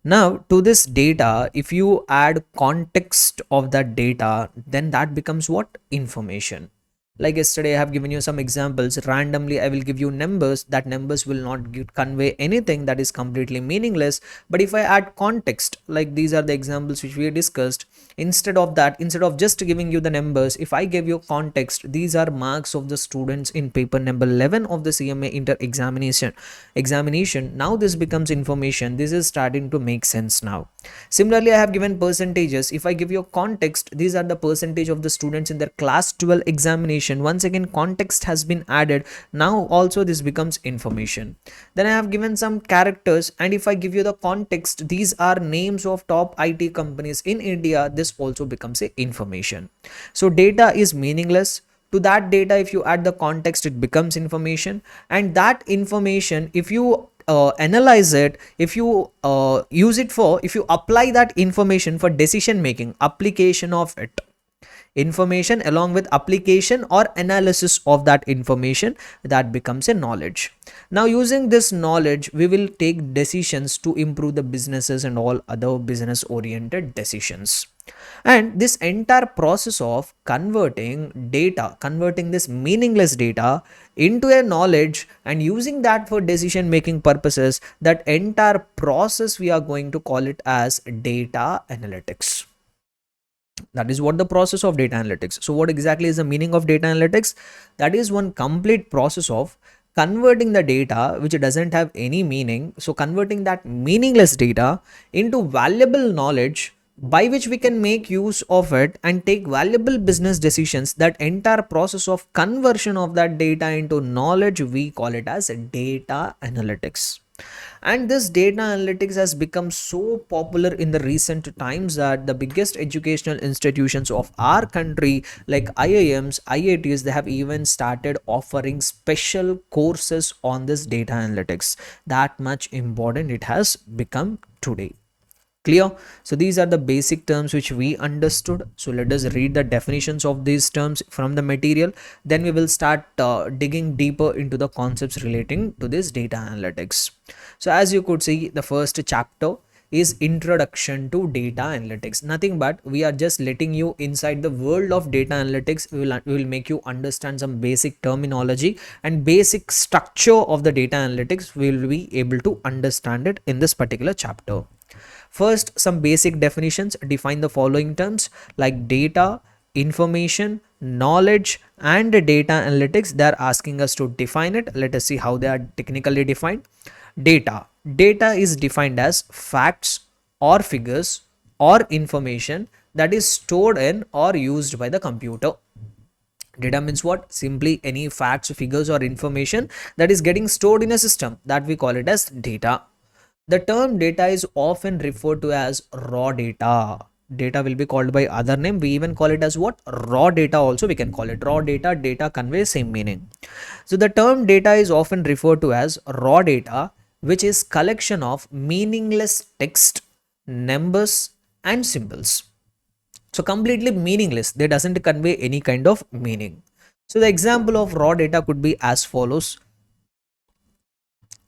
Now to this data, if you add context of that data, then that becomes what? Information. Like yesterday I have given you some examples. Randomly I will give you numbers. That numbers will not convey anything, that is completely meaningless. But if I add context, like these are the examples which we discussed, instead of that, instead of just giving you the numbers, if I give you context, these are marks of the students in paper number 11 of the CMA inter examination. Now this becomes information. This is starting to make sense now. Similarly, I have given percentages. If I give you context, these are the percentage of the students in their class 12 examination. Once again, context has been added. Now also this becomes information. Then I have given some characters, and if I give you the context, these are names of top IT companies in India. This also becomes a information. So data is meaningless. To that data, if you add the context, it becomes information. And that information, if you analyze it, if you use it for, if you apply that information for decision making, application of it, information along with application or analysis of that information, that becomes a knowledge. Now using this knowledge, we will take decisions to improve the businesses and all other business oriented decisions. And this entire process of converting data, converting this meaningless data into a knowledge and using that for decision making purposes, that entire process we are going to call it as data analytics. That is what the process of data analytics. So what exactly is the meaning of data analytics? That is one complete process of converting the data which doesn't have any meaning, so converting that meaningless data into valuable knowledge by which we can make use of it and take valuable business decisions. That entire process of conversion of that data into knowledge, we call it as data analytics. And this data analytics has become so popular in the recent times that the biggest educational institutions of our country, like IIMs, IITs, they have even started offering special courses on this data analytics. That much important it has become today. Clear? So these are the basic terms which we understood. So let us read the definitions of these terms from the material. Then we will start digging deeper into the concepts relating to this data analytics. So as you could see, the first chapter is introduction to data analytics. Nothing but we are just letting you inside the world of data analytics. We will make you understand some basic terminology and basic structure of the data analytics. We will be able to understand it in this particular chapter. First, some basic definitions. Define the following terms like data, information, knowledge, and data analytics. They are asking us to define it. Let us see how they are technically defined. Data. Data is defined as facts or figures or information that is stored in or used by the computer. Data means what? Simply any facts, figures, or information that is getting stored in a system, that we call it as data. The term data is often referred to as raw data. Data will be called by other name. We even call it as what? Raw data also we can call it. Raw data, data conveys same meaning. So the term data is often referred to as raw data, which is collection of meaningless text, numbers, and symbols. So completely meaningless. They doesn't convey any kind of meaning. So the example of raw data could be as follows.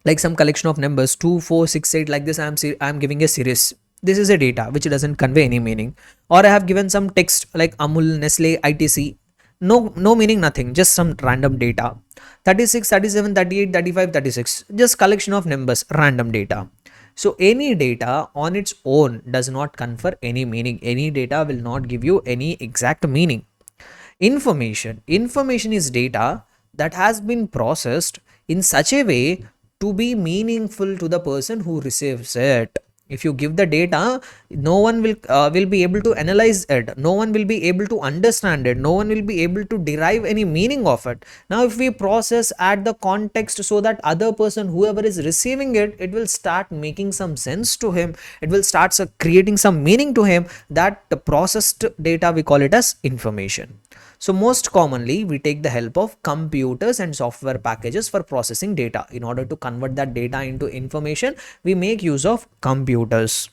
Like some collection of numbers 2, 4, 6, 8, like this. I'm giving a series. This is a data which doesn't convey any meaning. Or I have given some text like Amul, Nestle, ITC. No meaning, nothing, just some random data. 36, 37, 38, 35, 36. Just collection of numbers, random data. So any data on its own does not confer any meaning. Any data will not give you any exact meaning. Information is data that has been processed in such a way to be meaningful to the person who receives it. If you give the data, no one will be able to analyze it. No one will be able to understand it. No one will be able to derive any meaning of it. Now, if we process at the context so that other person, whoever is receiving it, it will start making some sense to him. It will start creating some meaning to him. That the processed data, we call it as information. So most commonly, we take the help of computers and software packages for processing data. In order to convert that data into information, we make use of computers.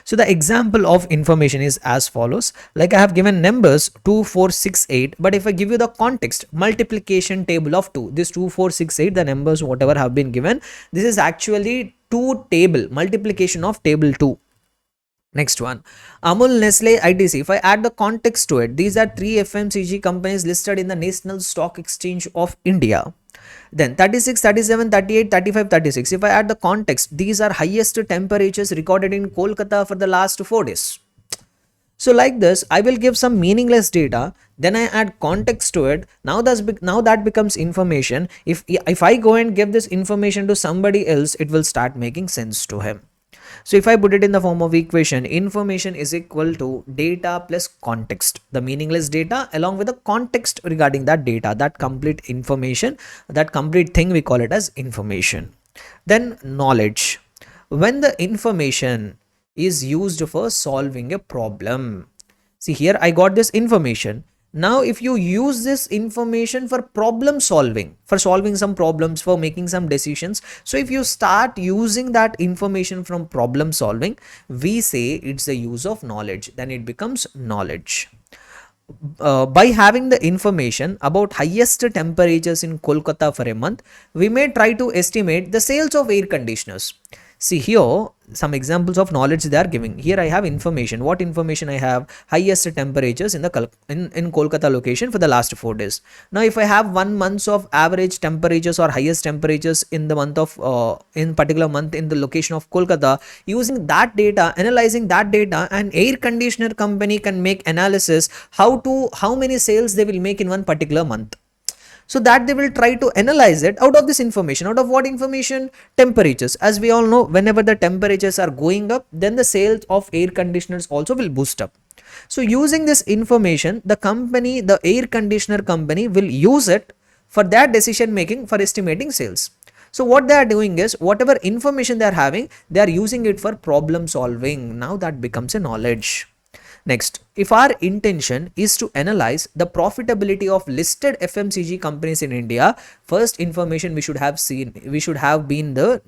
So the example of information is as follows. Like I have given numbers 2, 4, 6, 8. But if I give you the context, multiplication table of 2, this 2, 4, 6, 8, the numbers whatever have been given, this is actually 2 table, multiplication of table 2. Next one, Amul, Nestle, ITC. If I add the context to it, these are 3 FMCG companies listed in the National Stock Exchange of India. Then 36, 37, 38, 35, 36. If I add the context, these are highest temperatures recorded in Kolkata for the last 4 days. So like this, I will give some meaningless data, then I add context to it. Now that becomes information. If I go and give this information to somebody else, it will start making sense to him. So if I put it in the form of equation, information is equal to data plus context. The meaningless data along with the context regarding that data, that complete information, that complete thing, we call it as information. Then knowledge. When the information is used for solving a problem. See here, I got this information. Now, if you use this information for problem solving, for solving some problems, for making some decisions. So if you start using that information from problem solving, we say it's the use of knowledge. Then it becomes knowledge. By having the information about highest temperatures in Kolkata for a month, we may try to estimate the sales of air conditioners. See here, some examples of knowledge they are giving. Here I have information. What information I have? Highest temperatures in the in Kolkata location for the last 4 days. Now, if I have 1 month of average temperatures or highest temperatures in the month of in particular month in the location of Kolkata, using that data, analyzing that data, an air conditioner company can make analysis how many sales they will make in one particular month. So that they will try to analyze it out of this information. Out of what information? Temperatures. As we all know, whenever the temperatures are going up, then the sales of air conditioners also will boost up. So using this information, the air conditioner company will use it for their decision making, for estimating sales. So what they are doing is, whatever information they are having, they are using it for problem solving. Now that becomes a knowledge. Next, if our intention is to analyze the profitability of listed FMCG companies in India, first information we should have been the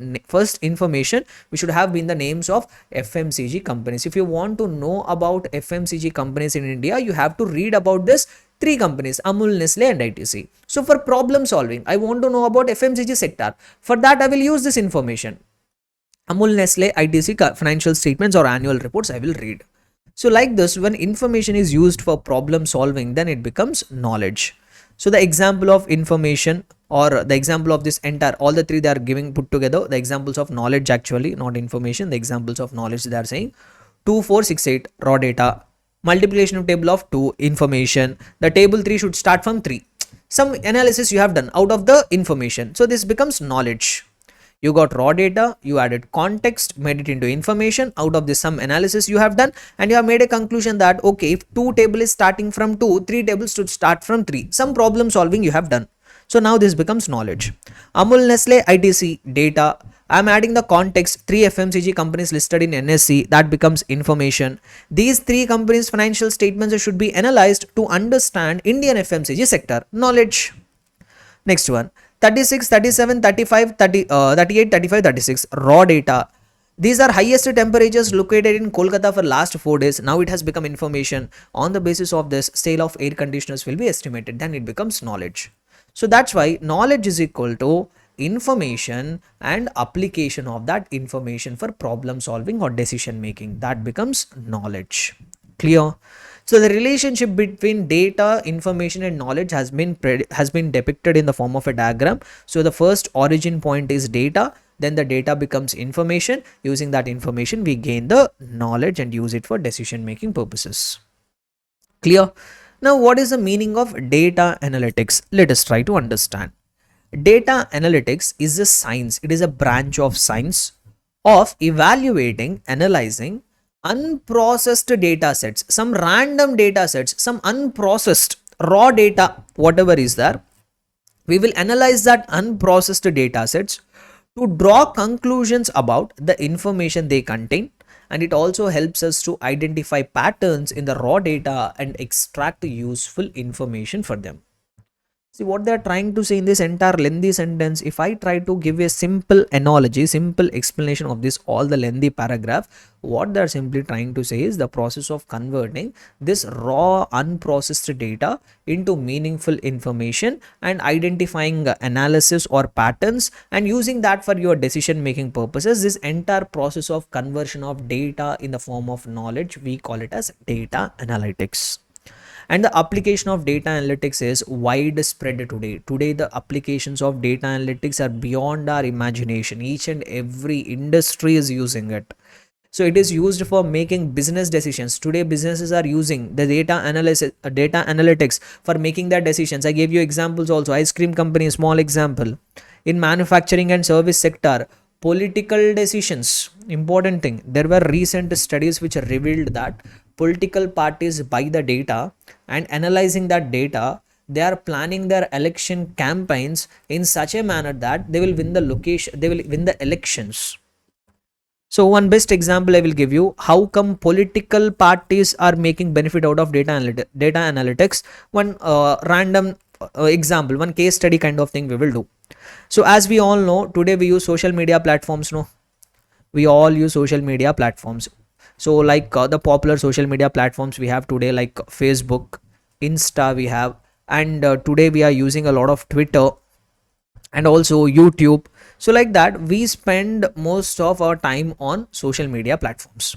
names of FMCG companies. If you want to know about FMCG companies in India, you have to read about this 3 companies, Amul, Nestle and ITC. So for problem solving, I want to know about FMCG sector. For that, I will use this information. Amul, Nestle, ITC financial statements or annual reports I will read. So like this, when information is used for problem solving, then it becomes knowledge. So the example of information, or the example of this entire, all the 3 they are giving put together, the examples of knowledge actually, not information, the examples of knowledge they are saying. 2, 4, 6, 8 raw data, multiplication of table of 2, information. The table 3 should start from 3. Some analysis you have done out of the information. So this becomes knowledge. You got raw data, you added context, made it into information. Out of this, some analysis you have done, and you have made a conclusion that okay, if 2 table is starting from 2, 3 tables should start from 3. Some problem solving you have done. So now this becomes knowledge. Amul, Nestle, ITC, data. I'm adding the context, 3 FMCG companies listed in NSE, that becomes information. These 3 companies' financial statements should be analyzed to understand Indian FMCG sector, knowledge. Next one, 36, 37, 35, 38, 35, 36, raw data. These are highest temperatures located in Kolkata for last 4 days. Now it has become information. On the basis of this, sale of air conditioners will be estimated. Then it becomes knowledge. So that's why knowledge is equal to information and application of that information for problem solving or decision making. That becomes knowledge. Clear? So the relationship between data, information and knowledge has been depicted in the form of a diagram. So the first origin point is data, then the data becomes information. Using that information, we gain the knowledge and use it for decision making purposes. Clear? Now, what is the meaning of data analytics? Let us try to understand. Data analytics is a science. It is a branch of science of evaluating, analyzing unprocessed data sets, some random data sets, some unprocessed raw data, whatever is there. We will analyze that unprocessed data sets to draw conclusions about the information they contain, and it also helps us to identify patterns in the raw data and extract useful information for them. See what they are trying to say in this entire lengthy sentence. If I try to give a simple analogy, simple explanation of this all the lengthy paragraph, what they are simply trying to say is the process of converting this raw unprocessed data into meaningful information and identifying analysis or patterns and using that for your decision making purposes. This entire process of conversion of data in the form of knowledge, we call it as data analytics. And the application of data analytics is widespread today. Today, the applications of data analytics are beyond our imagination. Each and every industry is using it. So it is used for making business decisions. Today, businesses are using the data analytics for making their decisions. I gave you examples also. Ice cream company, small example. In manufacturing and service sector, political decisions, important thing. There were recent studies which revealed that political parties buy the data, and analyzing that data, they are planning their election campaigns in such a manner that they will win the elections. So one best example I will give you, how come political parties are making benefit out of data analytics. One random example, one case study kind of thing we will do. So as we all know, today we use social media platforms. No, we all use social media platforms. So like the popular social media platforms we have today, like Facebook, Insta we have, and today we are using a lot of Twitter and also YouTube. So like that, we spend most of our time on social media platforms.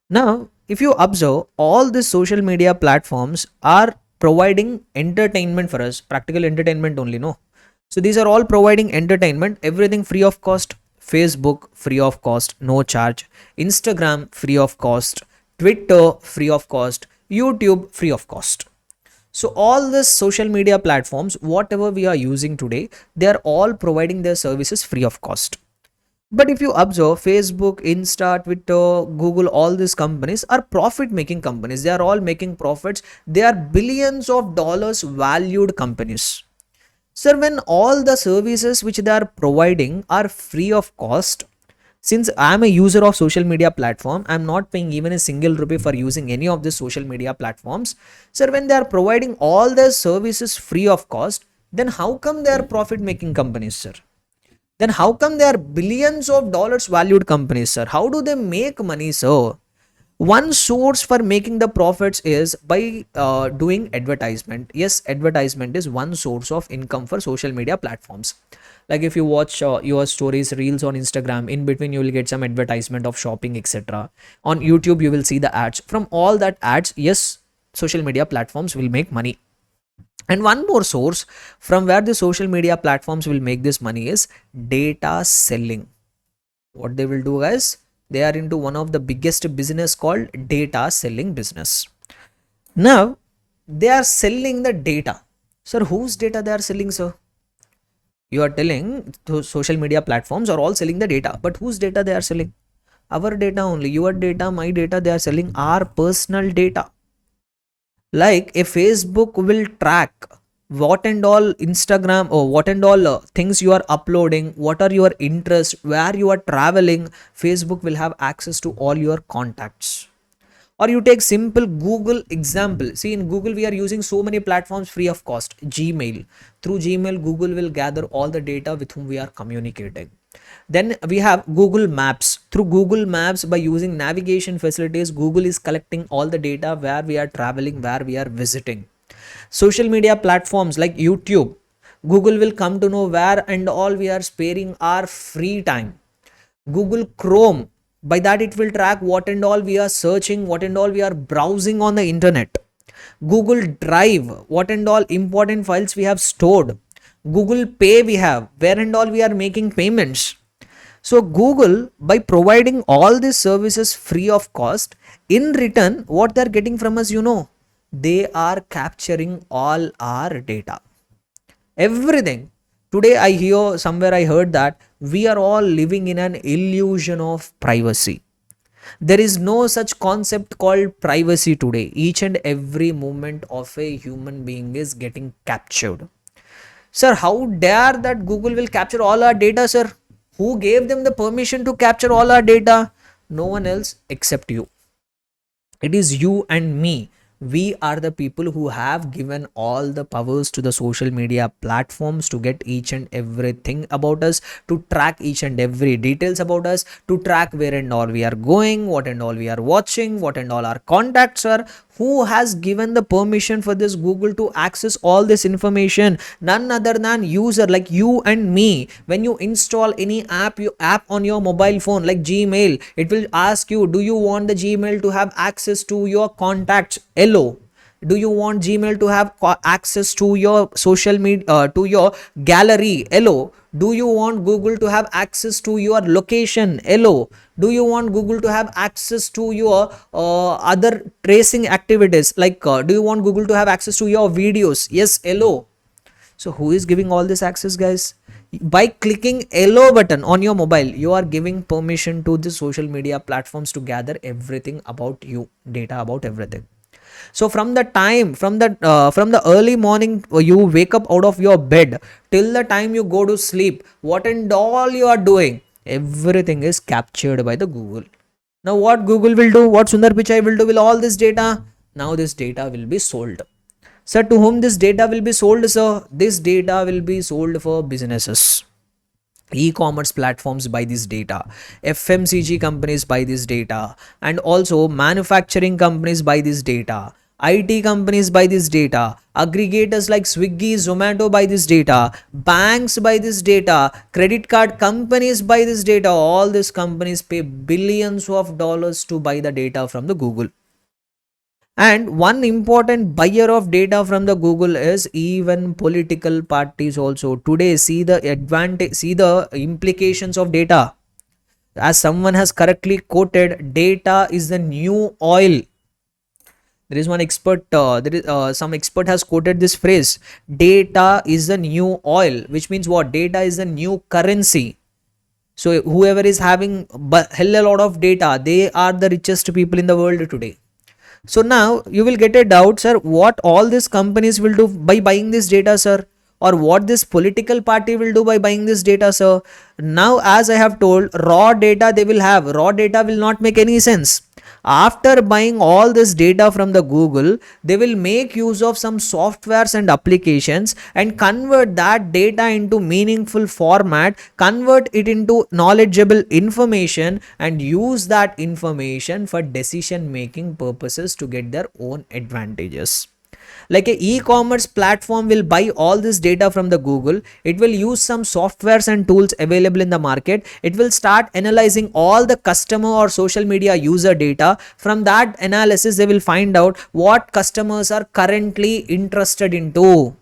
Now, if you observe, all these social media platforms are providing entertainment for us, practical entertainment only, no? So these are all providing entertainment, everything free of cost. Facebook free of cost, no charge. Instagram free of cost. Twitter free of cost. YouTube free of cost. So all these social media platforms, whatever we are using today, they are all providing their services free of cost. But if you observe, Facebook, Insta, Twitter, Google, all these companies are profit making companies. They are all making profits. They are billions of dollars valued companies. Sir, when all the services which they are providing are free of cost, since I am a user of social media platform, I am not paying even a single rupee for using any of the social media platforms. Sir, when they are providing all their services free of cost, then how come they are profit making companies, sir? Then how come they are billions of dollars valued companies, sir? How do they make money, sir? One source for making the profits is by doing advertisement. Yes, advertisement is one source of income for social media platforms. Like if you watch your stories, reels on Instagram, in between you will get some advertisement of shopping, etc. On YouTube you will see the ads. From all that ads, yes, social media platforms will make money. And one more source from where the social media platforms will make this money is data selling. What they will do, guys, they are into one of the biggest business called data selling business. Now they are selling the data. Sir, whose data they are selling, sir? You are telling social media platforms are all selling the data, but whose data they are selling? Our data only. Your data, my data, they are selling our personal data. Like a Facebook will track what and all Instagram or what and all things you are uploading, what are your interests, where you are traveling. Facebook will have access to all your contacts. Or you take simple Google example. See, in Google we are using so many platforms free of cost. Gmail, through Gmail Google will gather all the data with whom we are communicating. Then we have Google Maps. Through Google Maps, by using navigation facilities, Google is collecting all the data where we are traveling, where we are visiting. Social media platforms like YouTube, Google will come to know where and all we are sparing our free time. Google Chrome, by that it will track what and all we are searching, what and all we are browsing on the internet. Google Drive, what and all important files we have stored. Google Pay we have, where and all we are making payments. So Google, by providing all these services free of cost, in return, what they're getting from us, they are capturing all our data. Everything. Today I hear somewhere, I heard that we are all living in an illusion of privacy. There is no such concept called privacy today. Each and every movement of a human being is getting captured. Sir, how dare that Google will capture all our data, sir? Who gave them the permission to capture all our data? No one else except you. It is you and me. We are the people who have given all the powers to the social media platforms to get each and everything about us, to track each and every details about us, to track where and all we are going, what and all we are watching, what and all our contacts are. Who has given the permission for this Google to access all this information? None other than user like you and me. When you install any app on your mobile phone like Gmail, it will ask you, do you want the Gmail to have access to your contacts? Hello. Do you want Gmail to have access to your social media, to your gallery? Hello. Do you want Google to have access to your location? Hello. Do you want Google to have access to your other tracing activities? Like, do you want Google to have access to your videos? Yes. Hello. So who is giving all this access, guys? By clicking hello button on your mobile, you are giving permission to the social media platforms to gather everything about you, data about everything. So from the time, from the early morning you wake up out of your bed till the time you go to sleep, what and all you are doing, everything is captured by the Google. Now what Google will do, what Sundar Pichai will do with all this data? Now this data will be sold. Sir, to whom this data will be sold, sir? This data will be sold for businesses. E-commerce platforms buy this data, FMCG companies buy this data, and also manufacturing companies buy this data, IT companies buy this data, aggregators like Swiggy, Zomato buy this data, banks buy this data, credit card companies buy this data. All these companies pay billions of dollars to buy the data from the Google. And one important buyer of data from the Google is even political parties also. Today, see the advantage, see the implications of data. As someone has correctly quoted, data is the new oil. There is one expert, some expert has quoted this phrase, data is the new oil, which means what? Data is the new currency. So whoever is having hell a lot of data, they are the richest people in the world today. So now you will get a doubt, sir, what all these companies will do by buying this data, sir, or what this political party will do by buying this data, sir. Now, as I have told, raw data they will have. Raw data will not make any sense. After buying all this data from the Google, they will make use of some softwares and applications and convert that data into meaningful format, convert it into knowledgeable information, and use that information for decision making purposes to get their own advantages. Like a e-commerce platform will buy all this data from the Google. It will use some softwares and tools available in the market. It will start analyzing all the customer or social media user data. From that analysis, they will find out what customers are currently interested into.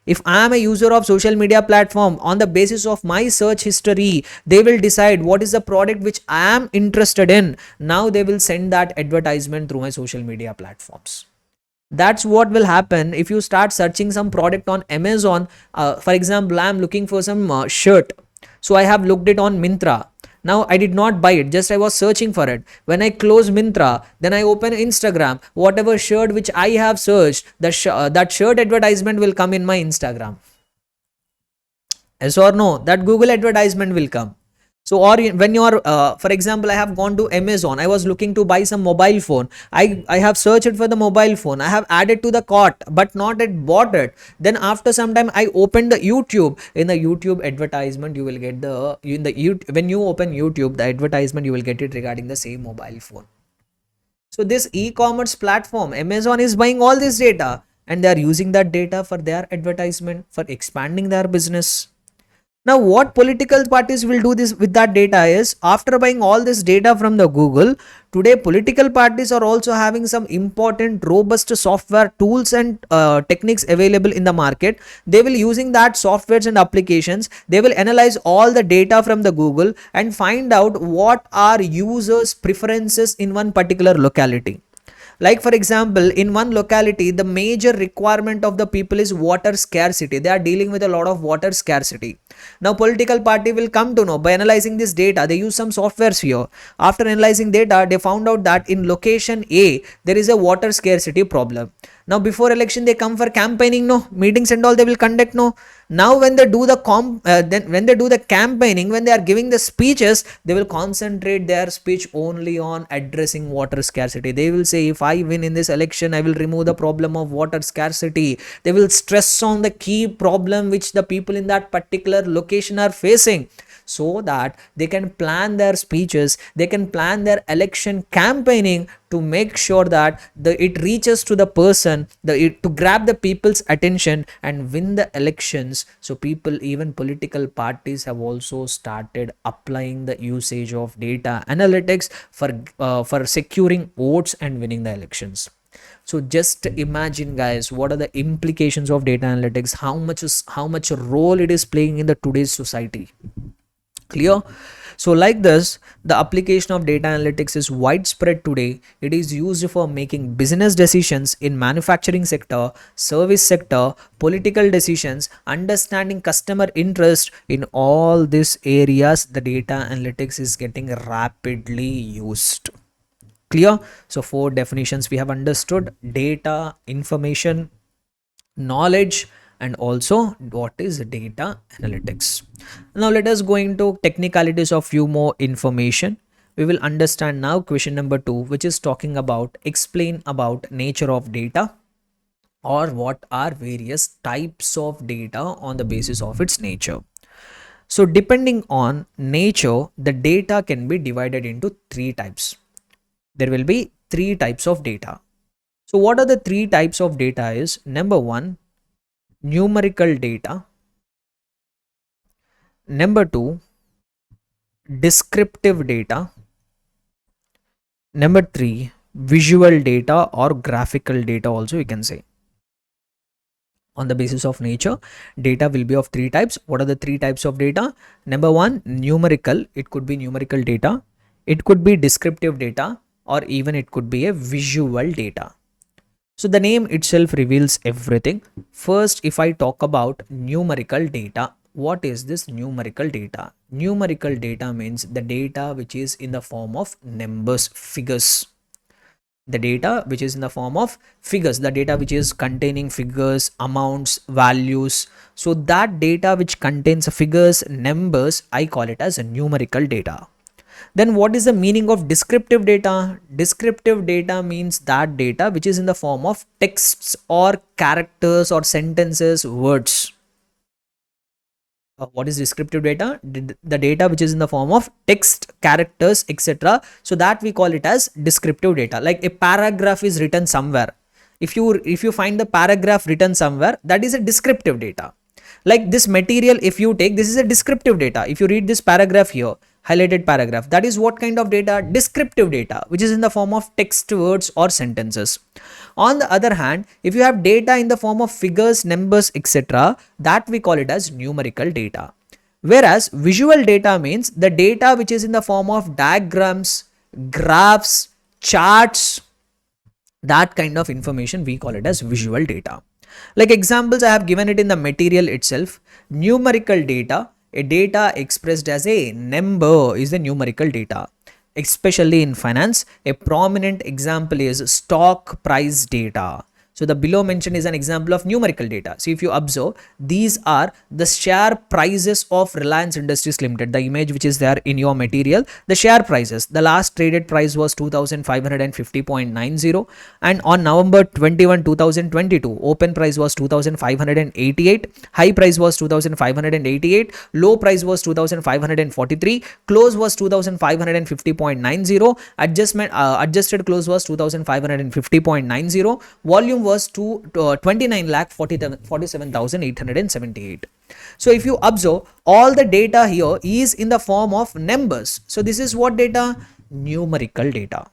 If I am a user of social media platform, on the basis of my search history, they will decide what is the product which I am interested in. Now they will send that advertisement through my social media platforms. That's what will happen if you start searching some product on Amazon. For example, I'm looking for some shirt, so I have looked it on Mintra. Now I did not buy it, just I was searching for it. When I close Mintra, then I open Instagram, whatever shirt which I have searched, that shirt advertisement will come in my Instagram. Yes or no? That Google advertisement will come. So, or when you are, for example, I have gone to Amazon, I was looking to buy some mobile phone. I have searched for the mobile phone, I have added to the cart, but not yet bought it. Then after some time I opened the YouTube. In the YouTube advertisement you will get the, in the when you open YouTube, the advertisement you will get it regarding the same mobile phone. So this e-commerce platform Amazon is buying all this data, and they are using that data for their advertisement, for expanding their business. Now, what political parties will do this with that data is, after buying all this data from the Google, today political parties are also having some important robust software tools and techniques available in the market. They will using that softwares and applications. They will analyze all the data from the Google and find out what are users' preferences in one particular locality. Like for example, in one locality, the major requirement of the people is water scarcity. They are dealing with a lot of water scarcity. Now political party will come to know by analyzing this data. They use some softwares here. After analyzing data, they found out that in location A, there is a water scarcity problem. Now before election, they come for campaigning, no, meetings and all they will conduct, no. Now when they do the then when they do the campaigning, when they are giving the speeches, they will concentrate their speech only on addressing water scarcity. They will say, if I win in this election, I will remove the problem of water scarcity. They will stress on the key problem which the people in that particular location are facing, so that they can plan their speeches, they can plan their election campaigning to make sure that it reaches to the person, to grab the people's attention and win the elections. So people, even political parties, have also started applying the usage of data analytics for securing votes and winning the elections. So just imagine, guys, what are the implications of data analytics, how much role it is playing in the today's society. Clear? So like this, the application of data analytics is widespread today. It is used for making business decisions in manufacturing sector, service sector, political decisions, understanding customer interest. In all these areas, the data analytics is getting rapidly used. Clear? So 4 definitions we have understood: data, information, knowledge, and also what is data analytics. Now let us go into technicalities of few more information. We will understand now question number 2, which is talking about explain about nature of data, or what are various types of data on the basis of its nature. So depending on nature, the data can be divided into 3 types. There will be 3 types of data. So what are the 3 types of data is, number 1, numerical data. Number 2, descriptive data. Number 3, visual data or graphical data also you can say. On the basis of nature, data will be of 3 types. What are the 3 types of data? Number 1, numerical. It could be numerical data. It could be descriptive data, or even it could be a visual data. So the name itself reveals everything. First, if I talk about numerical data, what is this numerical data? Numerical data means the data which is in the form of numbers, figures. The data which is in the form of figures, the data which is containing figures, amounts, values. So that data which contains figures, numbers, I call it as a numerical data. Then what is the meaning of descriptive data? Descriptive data means that data which is in the form of texts or characters or sentences, words. What is descriptive data? The data which is in the form of text, characters, etc. So that we call it as descriptive data. Like a paragraph is written somewhere. If you find the paragraph written somewhere, that is a descriptive data. Like this material, if you take, this is a descriptive data. If you read this paragraph here, highlighted paragraph, that is what kind of data? Descriptive data, which is in the form of text, words or sentences. On the other hand, if you have data in the form of figures, numbers, etc., that we call it as numerical data. Whereas visual data means the data which is in the form of diagrams, graphs, charts, That kind of information we call it as visual data. Like examples, I have given it in the material itself. Numerical data, a data expressed as a number is the numerical data. Especially in finance, a prominent example is stock price data. So the below mentioned is an example of numerical data. So if you observe, these are the share prices of Reliance Industries Limited. The image which is there in your material, the share prices. The last traded price was 2550.90, and on November 21, 2022, open price was 2588, high price was 2588, low price was 2543, close was 2550.90, adjusted close was 2550.90, volume was 29,47,878. So if you observe, all the data here is in the form of numbers. So this is what data? Numerical data.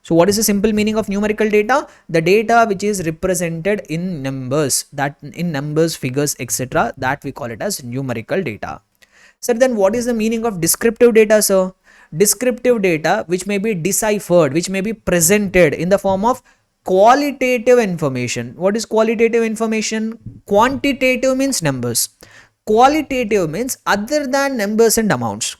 So what is the simple meaning of numerical data? The data which is represented in numbers, that in numbers, figures, etc., that we call it as numerical data. Sir, then what is the meaning of descriptive data, sir? Descriptive data which may be deciphered, which may be presented in the form of qualitative information. What is qualitative information? Quantitative means numbers. Qualitative means other than numbers and amounts.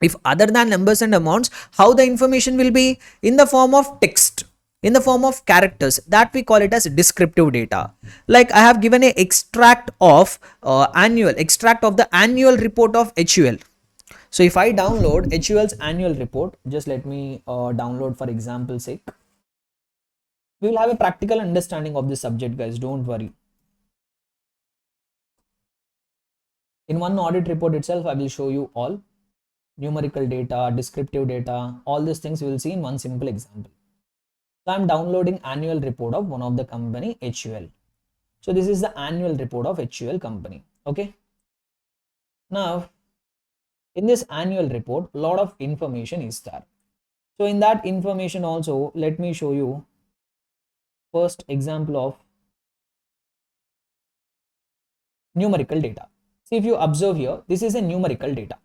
If other than numbers and amounts, how the information will be? In the form of text, in the form of characters, that we call it as descriptive data. Like I have given a extract of the annual report of HUL. So if I download HUL's annual report, just let me download for example's sake. We will have a practical understanding of this subject, guys, don't worry. In one audit report itself, I will show you all numerical data, descriptive data, all these things we will see in one simple example. So I am downloading annual report of one of the company HUL. So this is the annual report of HUL company. Okay. Now, in this annual report, a lot of information is there. So in that information also, let me show you first example of numerical data. See, if you observe here, this is a numerical data.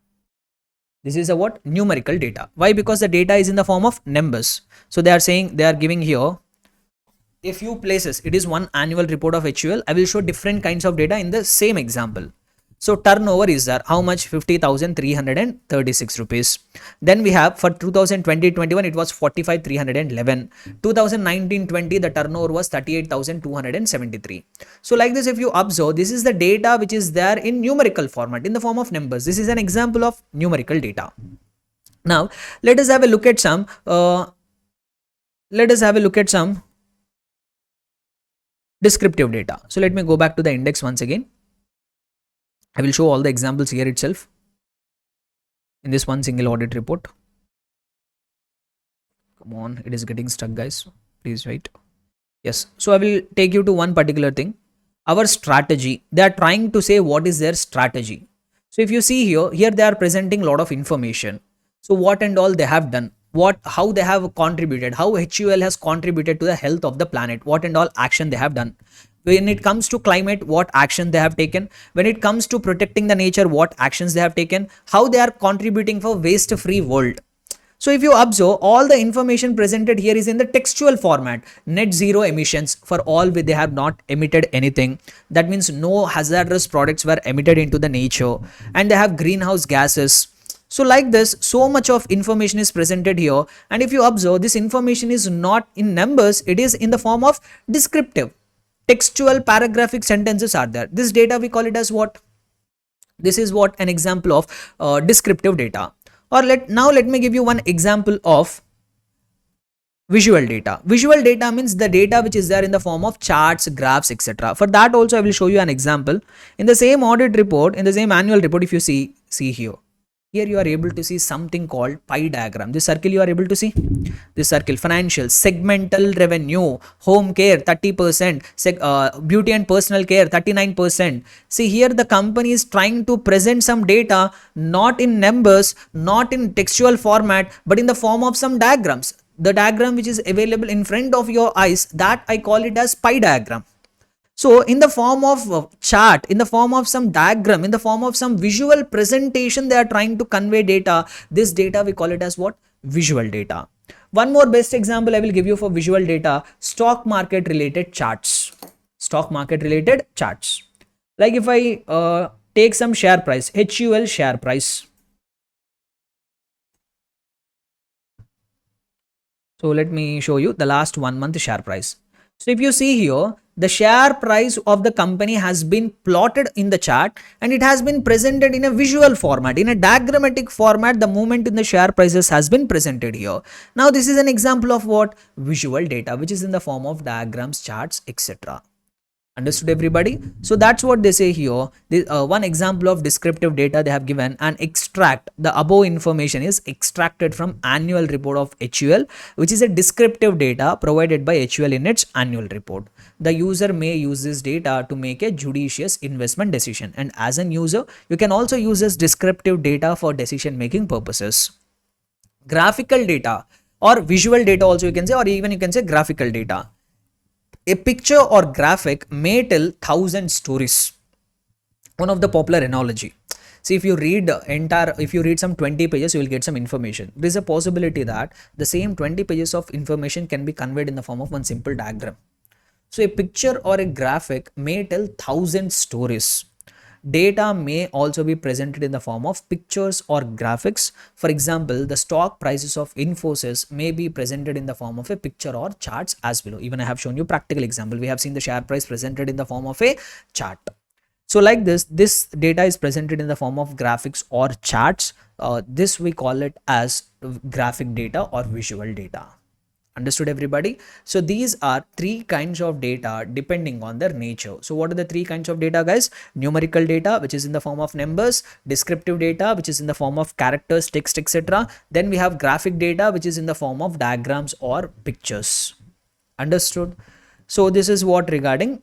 This is a what? Numerical data. Why? Because the data is in the form of numbers. So they are saying, they are giving here a few places. It is one annual report of HUL. I will show different kinds of data in the same example. So turnover is there. How much? 50,336 rupees. Then we have for 2020-21, it was 45,311. 2019-20, the turnover was 38,273. So like this, if you observe, this is the data which is there in numerical format, in the form of numbers. This is an example of numerical data. Now, let us have a look at some. Descriptive data. So let me go back to the index once again. I will show all the examples here itself in this one single audit report. Come on, it is getting stuck, guys. Please wait. Yes. So I will take you to one particular thing. Our strategy. They are trying to say what is their strategy. So if you see here they are presenting a lot of information. So what and all they have done, how they have contributed, how HUL has contributed to the health of the planet, what and all action they have done. When it comes to climate, what action they have taken. When it comes to protecting the nature, what actions they have taken. How they are contributing for waste-free world. So if you observe, all the information presented here is in the textual format. Net zero emissions for all, they have not emitted anything. That means no hazardous products were emitted into the nature, and they have greenhouse gases. So like this, so much of information is presented here. And if you observe, this information is not in numbers, it is in the form of descriptive. Textual paragraphic sentences are there. This data we call it as what? This is what an example of descriptive data. Or let me give you one example of visual data. Visual data means the data which is there in the form of charts, graphs, etc. For that also I will show you an example. In the same audit report, in the same annual report, if you see here. Here you are able to see something called pie diagram. This circle you are able to see. This circle, financial, segmental revenue, home care 30%, beauty and personal care 39%. See here the company is trying to present some data not in numbers, not in textual format, but in the form of some diagrams. The diagram which is available in front of your eyes, that I call it as pie diagram. So in the form of chart, in the form of some diagram, in the form of some visual presentation, they are trying to convey data. This data we call it as what? Visual data. One more best example I will give you for visual data, stock market related charts. Stock market related charts. Like if I take some share price, HUL share price. So let me show you the last 1 month share price. So if you see here, the share price of the company has been plotted in the chart and it has been presented in a visual format, in a diagrammatic format. The movement in the share prices has been presented here. Now this is an example of what? Visual data, which is in the form of diagrams, charts, etc. Understood, everybody? So that's what they say here. One example of descriptive data they have given: an extract. The above information is extracted from annual report of HUL, which is a descriptive data provided by HUL in its annual report. The user may use this data to make a judicious investment decision, and as an user you can also use this descriptive data for decision making purposes. Graphical data or visual data also you can say, or even you can say graphical data. A picture or graphic may tell 1,000 stories. One of the popular analogy. See, if you read some 20 pages, you will get some information. There is a possibility that the same 20 pages of information can be conveyed in the form of one simple diagram. So a picture or a graphic may tell 1,000 stories. Data may also be presented in the form of pictures or graphics. For example, the stock prices of Infosys may be presented in the form of a picture or charts as below. Even I have shown you practical example. We have seen the share price presented in the form of a chart. So like this data is presented in the form of graphics or charts. This we call it as graphic data or visual data. Understood, everybody? So these are three kinds of data depending on their nature. So what are the three kinds of data, guys? Numerical data, which is in the form of numbers; descriptive data, which is in the form of characters, text, etc. Then we have graphic data, which is in the form of diagrams or pictures. Understood? So this is what regarding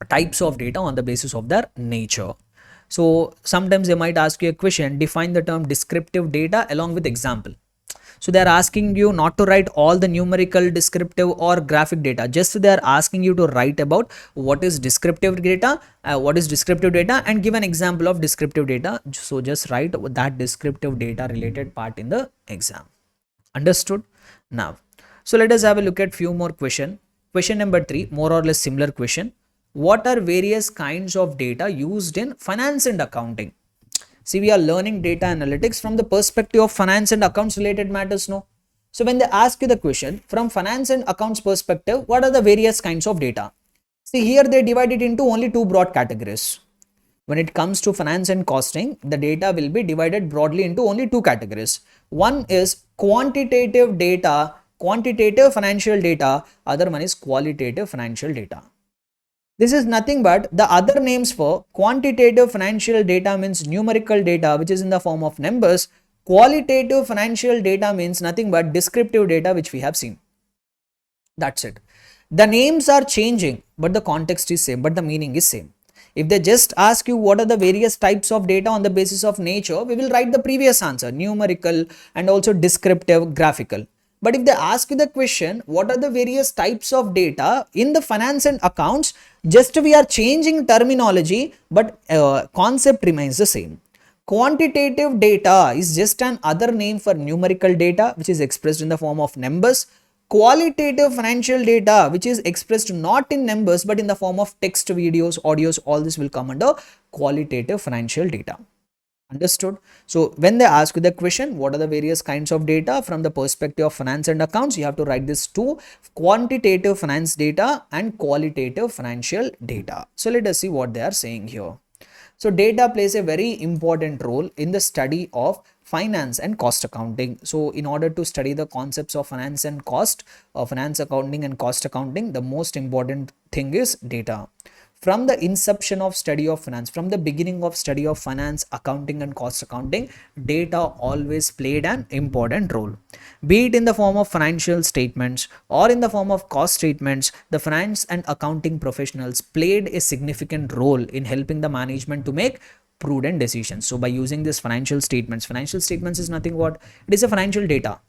types of data on the basis of their nature. So sometimes they might ask you a question, define the term descriptive data along with example. So they are asking you not to write all the numerical, descriptive or graphic data. Just they are asking you to write about what is descriptive data, and give an example of descriptive data. So just write that descriptive data related part in the exam. Understood? Now, so let us have a look at few more question. Question number 3, more or less similar question. What are various kinds of data used in finance and accounting? See, we are learning data analytics from the perspective of finance and accounts related matters, no? So when they ask you the question from finance and accounts perspective, what are the various kinds of data? See, here they divide it into only two broad categories. When it comes to finance and costing, the data will be divided broadly into only two categories. One is quantitative data, quantitative financial data. Other one is qualitative financial data. This is nothing but the other names for quantitative financial data means numerical data, which is in the form of numbers. Qualitative financial data means nothing but descriptive data, which we have seen. That's it. The names are changing, but the context is same, but the meaning is same. If they just ask you what are the various types of data on the basis of nature, we will write the previous answer, numerical and also descriptive, graphical. But if they ask you the question, what are the various types of data in the finance and accounts, just we are changing terminology, but concept remains the same. Quantitative data is just an other name for numerical data, which is expressed in the form of numbers. Qualitative financial data, which is expressed not in numbers, but in the form of text, videos, audios, all this will come under qualitative financial data. Understood? So when they ask you the question, what are the various kinds of data from the perspective of finance and accounts, you have to write this two: quantitative finance data and qualitative financial data. So let us see what they are saying here. So data plays a very important role in the study of finance and cost accounting. So in order to study the concepts of finance and cost, finance accounting and cost accounting, the most important thing is data. From the inception of study of finance, from the beginning of study of finance, accounting and cost accounting, data always played an important role. Be it in the form of financial statements or in the form of cost statements, the finance and accounting professionals played a significant role in helping the management to make prudent decisions. So by using this financial statements is nothing but it is a financial data.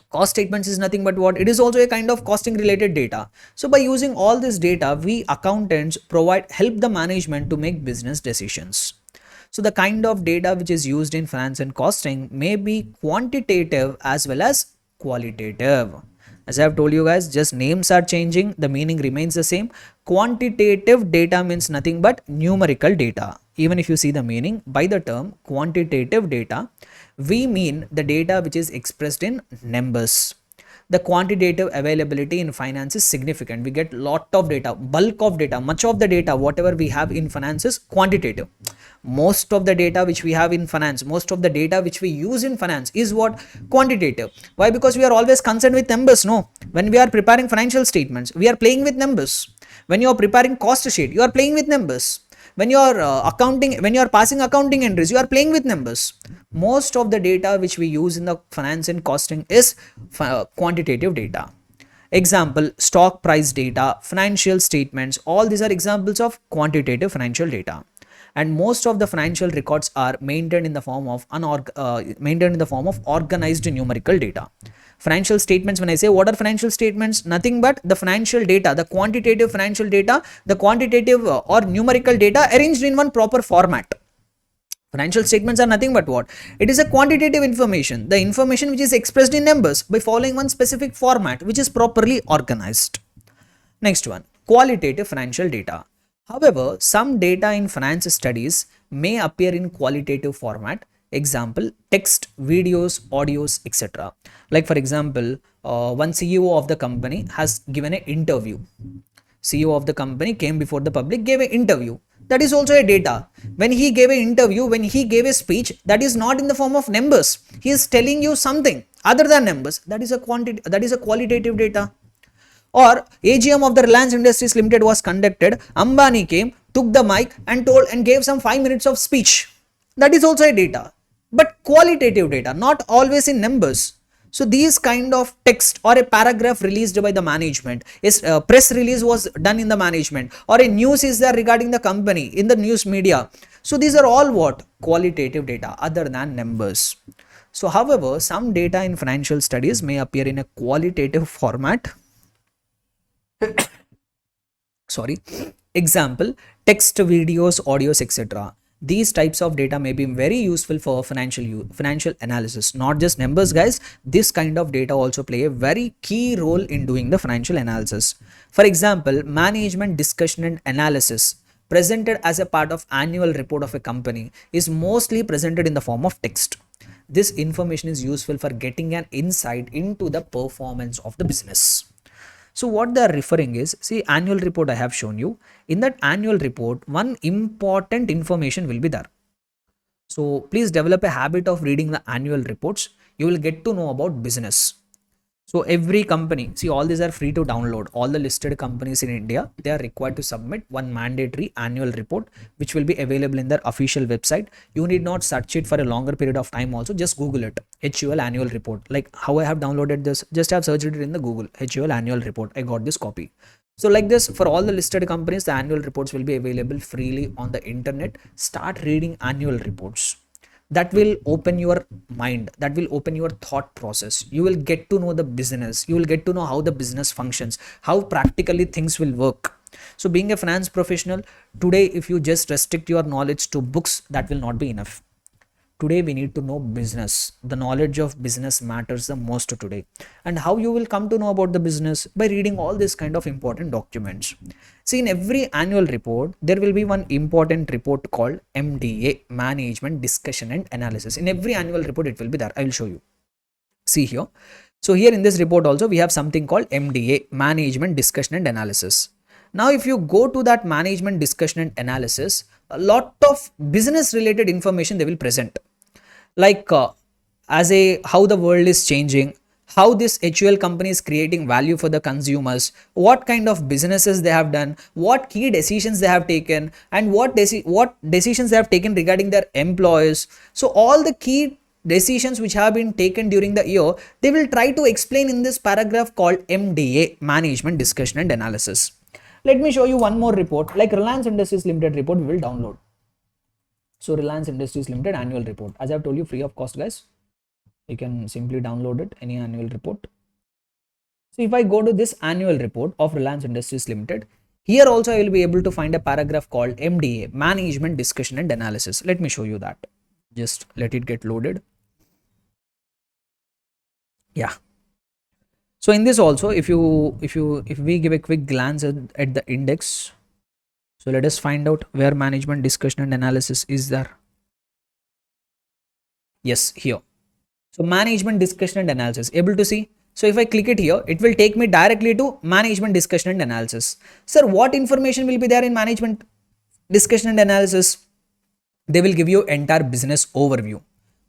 Cost statements is nothing but what? It is also a kind of costing related data. So by using all this data, we accountants help the management to make business decisions. So the kind of data which is used in finance and costing may be quantitative as well as qualitative. As I have told you guys, just names are changing, the meaning remains the same. Quantitative data means nothing but numerical data. Even if you see the meaning, by the term quantitative data, we mean the data which is expressed in numbers. The quantitative availability in finance is significant. We get lot of data, bulk of data, much of the data, whatever we have in finance is quantitative. Most of the data which we have in finance, most of the data which we use in finance is what? Quantitative. Why? Because we are always concerned with numbers. No, when we are preparing financial statements, we are playing with numbers. When you are preparing cost sheet, you are playing with numbers. When you are when you are passing accounting entries, you are playing with numbers. Most of the data which we use in the finance and costing is quantitative data. Example, stock price data, financial statements, all these are examples of quantitative financial data. And most of the financial records are maintained in the form of organized numerical data. Financial statements, when I say what are financial statements, nothing but the financial data, the quantitative financial data, the quantitative or numerical data arranged in one proper format. Financial statements are nothing but what? It is a quantitative information, the information which is expressed in numbers by following one specific format which is properly organized. Next one, qualitative financial data. However, some data in finance studies may appear in qualitative format. Example, text, videos, audios, etc. Like for example, one CEO of the company has given an interview. CEO of the company came before the public, gave an interview. That is also a data. When he gave an interview, when he gave a speech, that is not in the form of numbers. He is telling you something other than numbers. That is a qualitative data. Or AGM of the Reliance Industries Limited was conducted. Ambani came, took the mic and told and gave some 5 minutes of speech. That is also a data, but qualitative data, not always in numbers. So these kind of text or a paragraph released by the management is press release was done in the management, or a news is there regarding the company in the news media. So these are all what? Qualitative data other than numbers. So however, some data in financial studies may appear in a qualitative format. Sorry. Example, text, videos, audios, etc. These types of data may be very useful for financial analysis. Not just numbers, guys. This kind of data also play a very key role in doing the financial analysis. For example, management discussion and analysis presented as a part of annual report of a company is mostly presented in the form of text. This information is useful for getting an insight into the performance of the business. So what they are referring is, see, annual report I have shown you. In that annual report, one important information will be there. So please develop a habit of reading the annual reports. You will get to know about business. So every company, see, all these are free to download. All the listed companies in India, they are required to submit one mandatory annual report, which will be available in their official website. You need not search it for a longer period of time also. Just Google it, HUL annual report. Like how I have downloaded this, just have searched it in the Google, HUL annual report. I got this copy. So like this, for all the listed companies, the annual reports will be available freely on the internet. Start reading annual reports. That will open your mind, that will open your thought process. You will get to know the business, you will get to know how the business functions, how practically things will work. So being a finance professional today, if you just restrict your knowledge to books, that will not be enough. Today we need to know business. The knowledge of business matters the most today. And how you will come to know about the business? By reading all these kind of important documents. See, in every annual report, there will be one important report called MDA, Management Discussion and Analysis. In every annual report, it will be there. I will show you. See here. So here in this report also, we have something called MDA, Management Discussion and Analysis. Now, if you go to that management discussion and analysis, a lot of business related information they will present, like how the world is changing, how this HUL company is creating value for the consumers, what kind of businesses they have done, what key decisions they have taken, and what decisions they have taken regarding their employees. So all the key decisions which have been taken during the year, they will try to explain in this paragraph called MDA, Management Discussion and Analysis. Let me show you one more report, like Reliance Industries Limited report we will download. So Reliance Industries Limited annual report, as I have told you, free of cost, guys. You can simply download it, any annual report. So if I go to this annual report of Reliance Industries Limited, here also I will be able to find a paragraph called MDA, Management Discussion and Analysis. Let me show you that. Just let it get loaded. Yeah. So in this also, if we give a quick glance at the index, so let us find out where management discussion and analysis is there. Yes, here. So management discussion and analysis, able to see? So if I click it here, it will take me directly to management discussion and analysis. Sir, what information will be there in management discussion and analysis? They will give you entire business overview.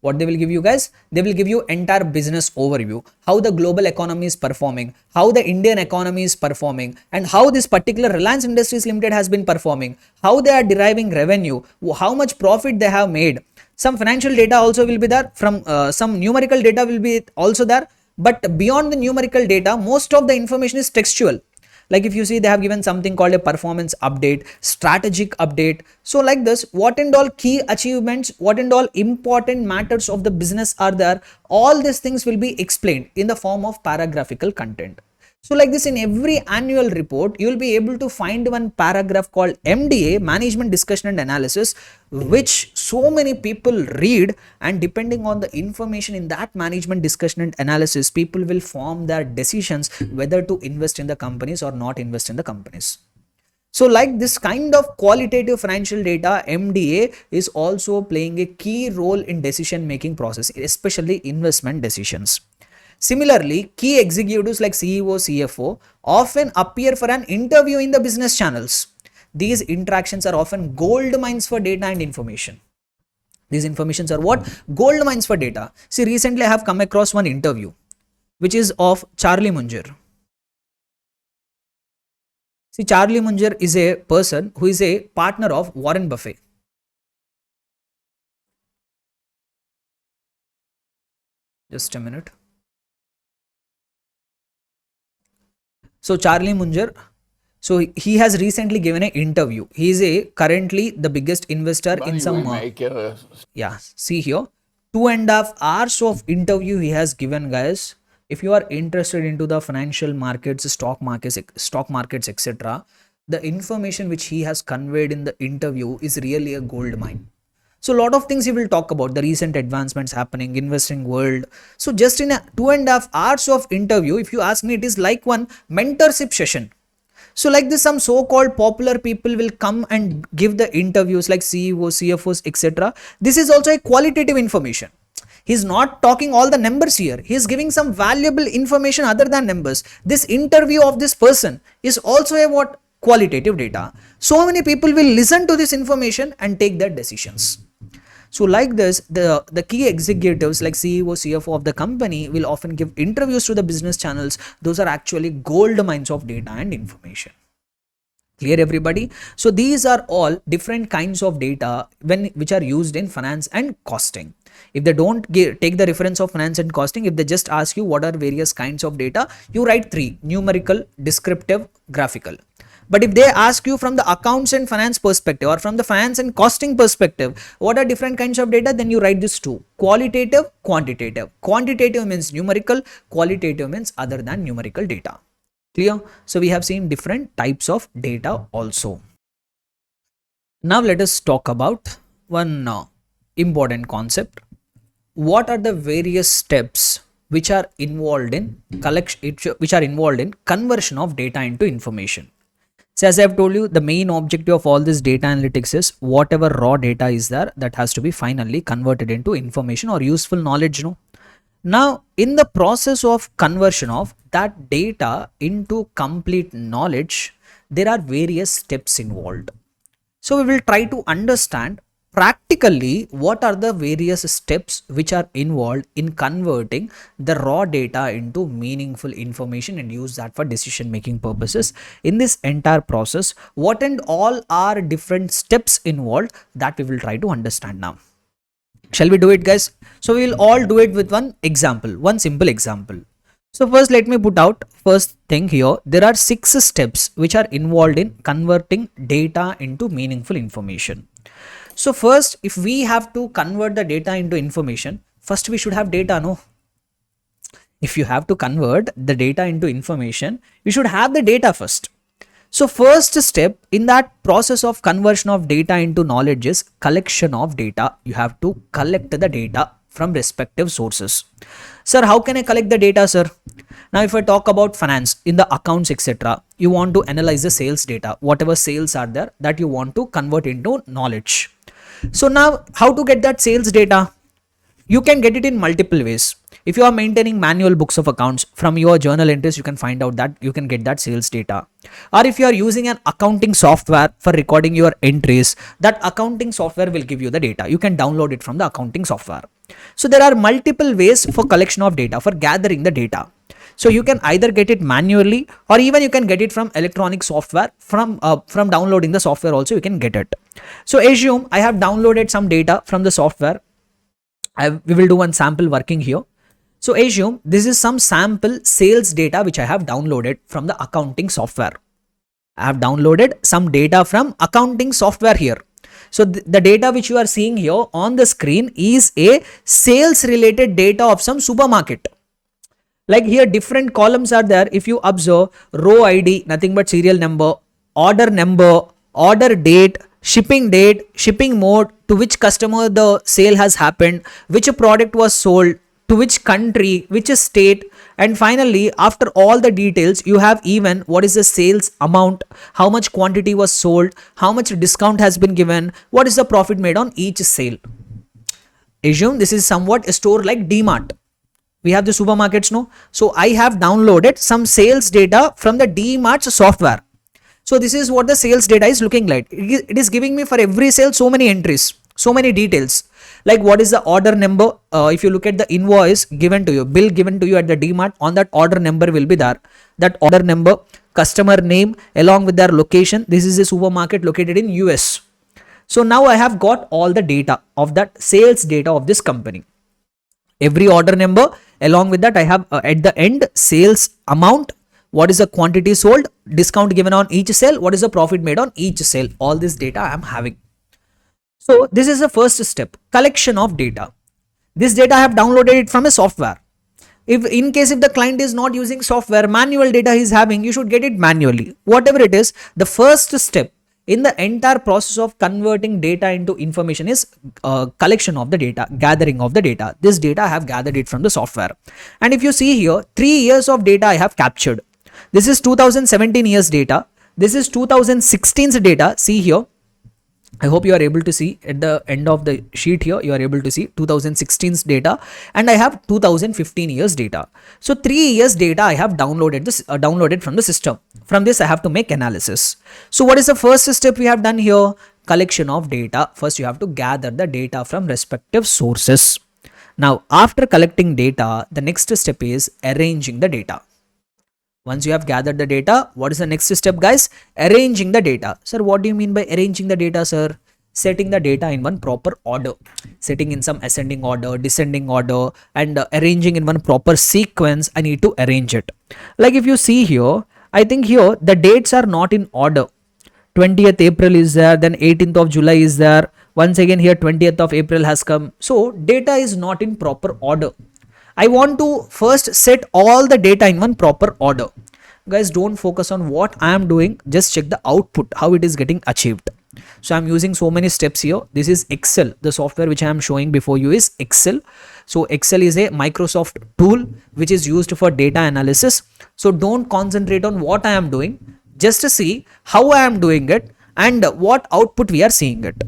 What they will give you, guys? They will give you entire business overview, how the global economy is performing, how the Indian economy is performing, and how this particular Reliance Industries Limited has been performing, how they are deriving revenue, how much profit they have made. Some financial data also will be there, from some numerical data will be also there, but beyond the numerical data, most of the information is textual. Like if you see, they have given something called a performance update, strategic update. So like this, what and all key achievements, what and all important matters of the business are there, all these things will be explained in the form of paragraphical content. So like this, in every annual report, you will be able to find one paragraph called MDA, Management Discussion and Analysis, which so many people read, and depending on the information in that management discussion and analysis, people will form their decisions whether to invest in the companies or not invest in the companies. So like this kind of qualitative financial data, MDA is also playing a key role in decision making process, especially investment decisions. Similarly, key executives like CEO, CFO often appear for an interview in the business channels. These interactions are often gold mines for data and information. These informations are what? Gold mines for data. See, recently I have come across one interview, which is of Charlie Munger. See, Charlie Munger is a person who is a partner of Warren Buffett. Just a minute. So Charlie Munger, so he has recently given an interview. He is currently the biggest investor in some. Yeah, see here, 2.5 hours of interview he has given, guys. If you are interested into the financial markets, stock markets, etc., the information which he has conveyed in the interview is really a gold mine. So a lot of things he will talk about, the recent advancements happening, investing world. So just in a 2.5 hours of interview, if you ask me, it is like one mentorship session. So like this, some so-called popular people will come and give the interviews like CEOs, CFOs, etc. This is also a qualitative information. He's not talking all the numbers here. He is giving some valuable information other than numbers. This interview of this person is also a what? Qualitative data. So many people will listen to this information and take their decisions. So like this, the key executives like CEO, CFO of the company will often give interviews to the business channels. Those are actually gold mines of data and information. Clear, everybody? So these are all different kinds of data which are used in finance and costing. If they don't take the reference of finance and costing, if they just ask you what are various kinds of data, you write 3: numerical, descriptive, graphical. But if they ask you from the accounts and finance perspective, or from the finance and costing perspective, what are different kinds of data, then you write this 2: qualitative, quantitative. Quantitative means numerical, qualitative means other than numerical data. Clear? So we have seen different types of data also. Now let us talk about one important concept. What are the various steps which are involved in conversion of data into information? So as I have told you, the main objective of all this data analytics is whatever raw data is there, that has to be finally converted into information or useful knowledge. Now, in the process of conversion of that data into complete knowledge, there are various steps involved. So we will try to understand practically what are the various steps which are involved in converting the raw data into meaningful information and use that for decision making purposes. In this entire process, what and all are different steps involved, that we will try to understand now. Shall we do it, guys? So we will all do it with one example, one simple example. So first, let me put out first thing here. There are 6 steps which are involved in converting data into meaningful information. So first, if we have to convert the data into information, first we should have data, no? If you have to convert the data into information, you should have the data first. So first step in that process of conversion of data into knowledge is collection of data. You have to collect the data from respective sources. Sir, how can I collect the data, sir? Now, if I talk about finance in the accounts, etc., you want to analyze the sales data, whatever sales are there that you want to convert into knowledge. So now, how to get that sales data? You can get it in multiple ways. If you are maintaining manual books of accounts, from your journal entries, you can find out that you can get that sales data. Or if you are using an accounting software for recording your entries, that accounting software will give you the data. You can download it from the accounting software. So there are multiple ways for collection of data, for gathering the data. So you can either get it manually, or even you can get it from electronic software. From downloading the software also you can get it. So assume I have downloaded some data from the software. We will do one sample working here. So assume this is some sample sales data which I have downloaded from the accounting software. I have downloaded some data from accounting software here. So the data which you are seeing here on the screen is a sales related data of some supermarket. Like here different columns are there. If you observe, row ID, nothing but serial number, order date, shipping mode, to which customer the sale has happened, which product was sold, to which country, which state, and finally after all the details you have even what is the sales amount, how much quantity was sold, how much discount has been given, what is the profit made on each sale. Assume this is somewhat a store like DMart. We have the supermarkets, no? So I have downloaded some sales data from the DMart software. So this is what the sales data is looking like. It is giving me for every sale so many entries, so many details. Like what is the order number? If you look at the invoice given to you, bill given to you at the DMart, on that order number will be there. That order number, customer name along with their location. This is a supermarket located in US. So now I have got all the data of that sales data of this company. Every order number, along with that I have at the end sales amount, what is the quantity sold, discount given on each sale, what is the profit made on each sale. All this data I am having. So this is the first step, collection of data. This data I have downloaded it from a software. If in case if the client is not using software, manual data he is having, you should get it manually. Whatever it is, the first step in the entire process of converting data into information is collection of the data, gathering of the data. This data I have gathered it from the software. And if you see here, 3 years of data I have captured. This is 2017 years data. This is 2016's data. See here. I hope you are able to see at the end of the sheet here, you are able to see 2016's data, and I have 2015 years data. So 3 years data I have downloaded from the system. From this I have to make analysis. So what is the first step we have done here? Collection of data. First you have to gather the data from respective sources. Now after collecting data, the next step is arranging the data. Once you have gathered the data, what is the next step, guys? Arranging the data. Sir, what do you mean by arranging the data, sir? Setting the data in one proper order. Setting in some ascending order, descending order, and arranging in one proper sequence. I need to arrange it. Like if you see here, I think here the dates are not in order. 20th April is there, then 18th of July is there. Once again here 20th of April has come. So data is not in proper order. I want to first set all the data in one proper order. Guys, don't focus on what I am doing. Just check the output, how it is getting achieved. So I'm using so many steps here. This is Excel. The software which I am showing before you is Excel. So Excel is a Microsoft tool which is used for data analysis. So don't concentrate on what I am doing. Just to see how I am doing it and what output we are seeing it.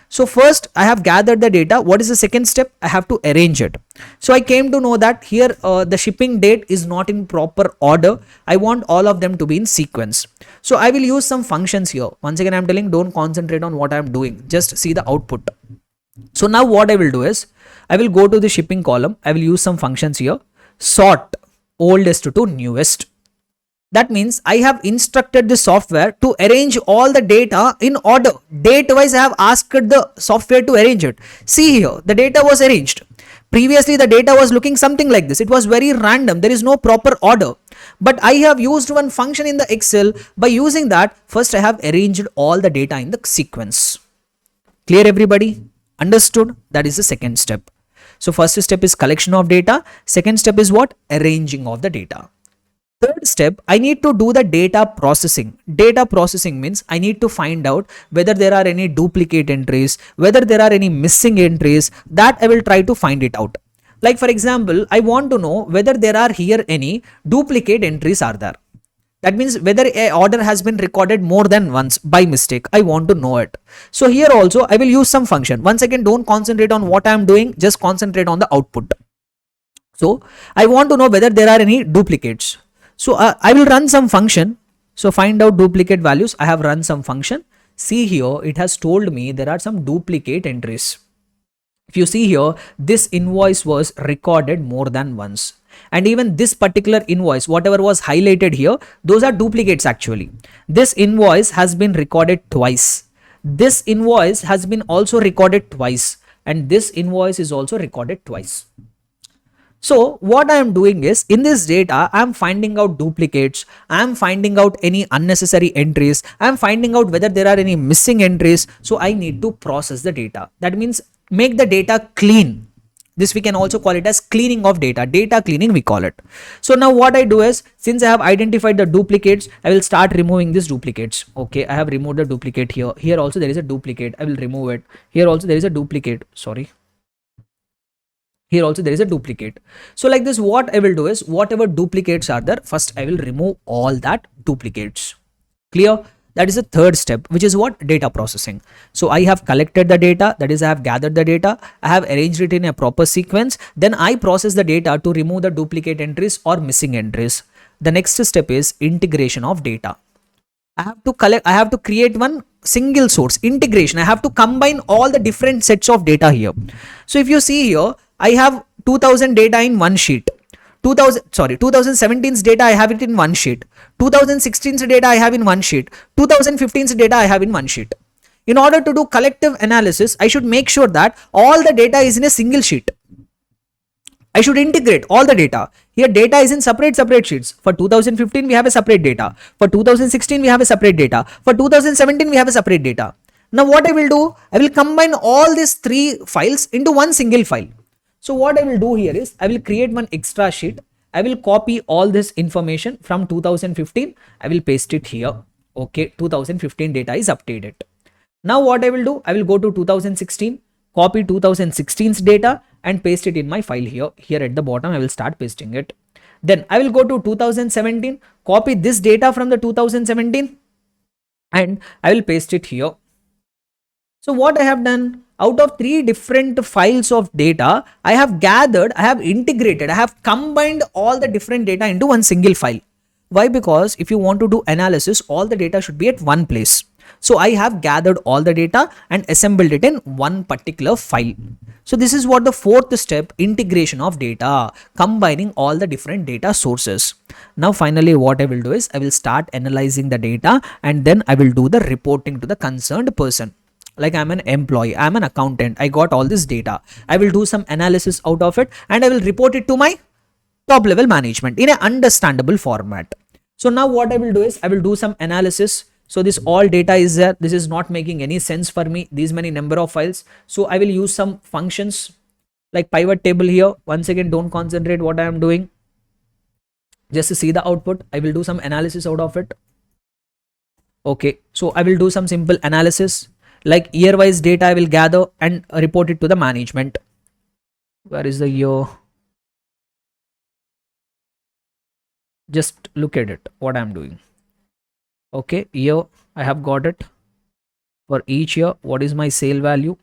So first I have gathered the data. What is the second step? I have to arrange it. So I came to know that here the shipping date is not in proper order. I want all of them to be in sequence. So I will use some functions here. Once again, I am telling don't concentrate on what I am doing. Just see the output. So now what I will do is I will go to the shipping column. I will use some functions here. Sort oldest to newest. That means I have instructed the software to arrange all the data in order. Date wise I have asked the software to arrange it. See here, the data was arranged. Previously the data was looking something like this. It was very random. There is no proper order. But I have used one function in the Excel. By using that, first I have arranged all the data in the sequence. Clear everybody? Understood? That is the second step. So first step is collection of data. Second step is what? Arranging of the data. Third step, I need to do the data processing. Data processing means I need to find out whether there are any duplicate entries, whether there are any missing entries. That I will try to find it out. Like for example, I want to know whether there are here any duplicate entries are there. That means whether a order has been recorded more than once by mistake. I want to know it. So here also I will use some function. Once again, don't concentrate on what I am doing, just concentrate on the output. So I want to know whether there are any duplicates. So I will run some function. So find out duplicate values. I have run some function. See here, it has told me there are some duplicate entries. If you see here, this invoice was recorded more than once. And even this particular invoice, whatever was highlighted here, those are duplicates actually. This invoice has been recorded twice. This invoice has been also recorded twice. And this invoice is also recorded twice. So what I am doing is, in this data, I am finding out duplicates. I am finding out any unnecessary entries. I am finding out whether there are any missing entries. So I need to process the data. That means make the data clean. This we can also call it as cleaning of data. Data cleaning we call it. So now what I do is, since I have identified the duplicates, I will start removing these duplicates. Okay, I have removed the duplicate here. Here also there is a duplicate. I will remove it. Here also there is a duplicate. Sorry. Here also there is a duplicate. So like this, what I will do is, whatever duplicates are there, first I will remove all that duplicates. Clear? That is the third step, which is what? Data processing. So I have collected the data, that is I have gathered the data, I have arranged it in a proper sequence, then I process the data to remove the duplicate entries or missing entries. The next step is integration of data. I have to create one single source, integration. I have to combine all the different sets of data here. So if you see here, I have 2000 data in one sheet. 2017's data I have it in one sheet. 2016's data I have in one sheet. 2015's data I have in one sheet. In order to do collective analysis, I should make sure that all the data is in a single sheet. I should integrate all the data. Here data is in separate sheets. For 2015 we have a separate data. For 2016 we have a separate data. For 2017 we have a separate data. Now what I will do, I will combine all these three files into one single file. So what I will do here is, I will create one extra sheet. I will copy all this information from 2015. I will paste it here. Okay, 2015 data is updated. Now what I will do, I will go to 2016, copy 2016's data and paste it in my file here. Here at the bottom, I will start pasting it. Then I will go to 2017, copy this data from the 2017 and I will paste it here. So what I have done, out of three different files of data, I have gathered, I have integrated, I have combined all the different data into one single file. Why? Because if you want to do analysis, all the data should be at one place. So I have gathered all the data and assembled it in one particular file. So this is what the fourth step, integration of data, combining all the different data sources. Now finally what I will do is, I will start analyzing the data and then I will do the reporting to the concerned person. Like I'm an employee, I'm an accountant, I got all this data. I will do some analysis out of it and I will report it to my top level management in an understandable format. So now what I will do is, I will do some analysis. So this all data is there. This is not making any sense for me, these many number of files. So I will use some functions like pivot table here. Once again, don't concentrate what I am doing. Just to see the output, I will do some analysis out of it. Okay, so I will do some simple analysis. Like year wise data I will gather and report it to the management. Where is the year? Just look at it, what I am doing. Okay, year I have got it. For each year, what is my sale value?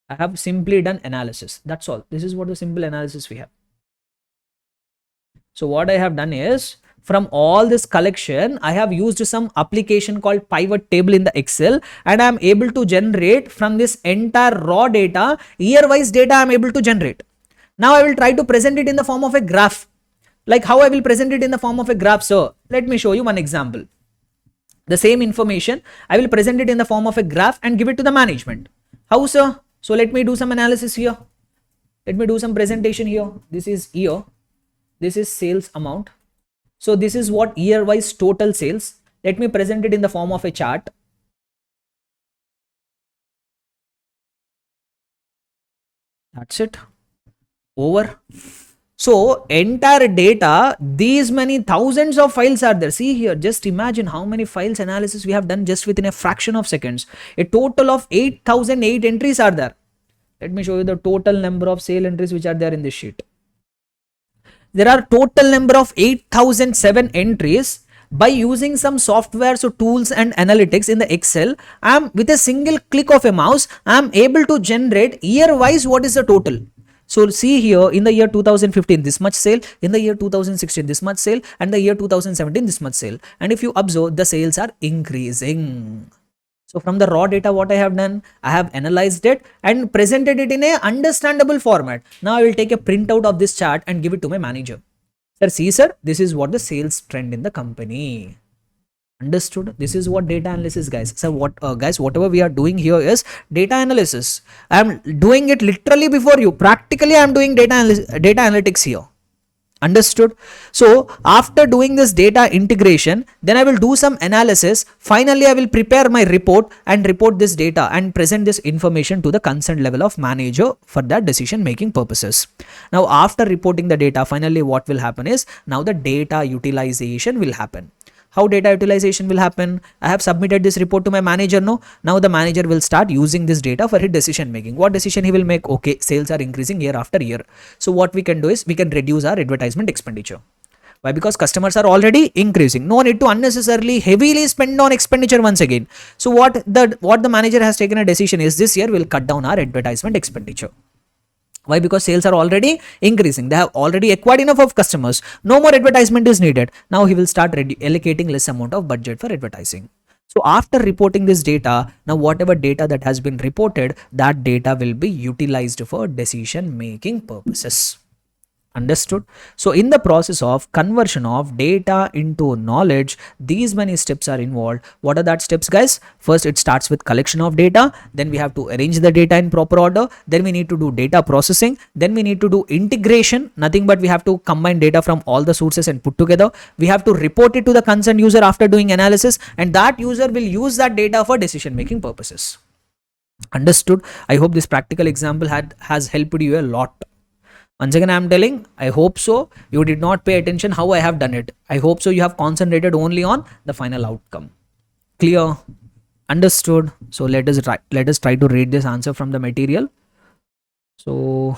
I have simply done analysis. That's all. This is what the simple analysis we have. So what I have done is, from all this collection, I have used some application called pivot table in the Excel and I am able to generate from this entire raw data, year wise data I am able to generate. Now I will try to present it in the form of a graph. Like how I will present it in the form of a graph, sir? Let me show you one example. The same information, I will present it in the form of a graph and give it to the management. How, sir? So let me do some analysis here. Let me do some presentation here. This is year. This is sales amount. So this is what year wise total sales. Let me present it in the form of a chart. That's it. Over. So entire data, these many thousands of files are there. See here, just imagine how many files analysis we have done just within a fraction of seconds. A total of 8008 entries are there. Let me show you the total number of sale entries which are there in this sheet. There are total number of 8007 entries. By using some software, so tools and analytics in the Excel, I am with a single click of a mouse, I am able to generate year wise what is the total. So see here, in the year 2015 this much sale, in the year 2016 this much sale, and the year 2017 this much sale. And if you observe, the sales are increasing. So from the raw data, what I have done, I have analyzed it and presented it in a understandable format. Now I will take a printout of this chart and give it to my manager. Sir, see sir, this is what the sales trend in the company. Understood? This is what data analysis, guys. So what guys, whatever we are doing here is data analysis. I am doing it literally before you. Practically I am doing data analytics here. Understood? So after doing this data integration, then I will do some analysis. Finally, I will prepare my report and report this data and present this information to the concerned level of manager for that decision making purposes. Now, after reporting the data, finally what will happen is now the data utilization will happen. How data utilization will happen? I have submitted this report to my manager. No, now the manager will start using this data for his decision making. What decision he will make? Okay, sales are increasing year after year. So what we can do is we can reduce our advertisement expenditure. Why? Because customers are already increasing. No need to unnecessarily heavily spend on expenditure once again. So what the manager has taken a decision is this year we'll cut down our advertisement expenditure. Why? Because sales are already increasing. They have already acquired enough of customers. No more advertisement is needed. Now he will start allocating less amount of budget for advertising. So after reporting this data, now whatever data that has been reported, that data will be utilized for decision making purposes. Understood? So in the process of conversion of data into knowledge, these many steps are involved. What are that steps, guys? First, it starts with collection of data. Then we have to arrange the data in proper order. Then we need to do data processing. Then we need to do integration. Nothing but we have to combine data from all the sources and put together. We have to report it to the concerned user after doing analysis, and that user will use that data for decision making purposes. Understood? I hope this practical example has helped you a lot. Once again, I am telling, I hope so. You did not pay attention how I have done it. I hope so you have concentrated only on the final outcome. Clear? Understood? So let us try to read this answer from the material. So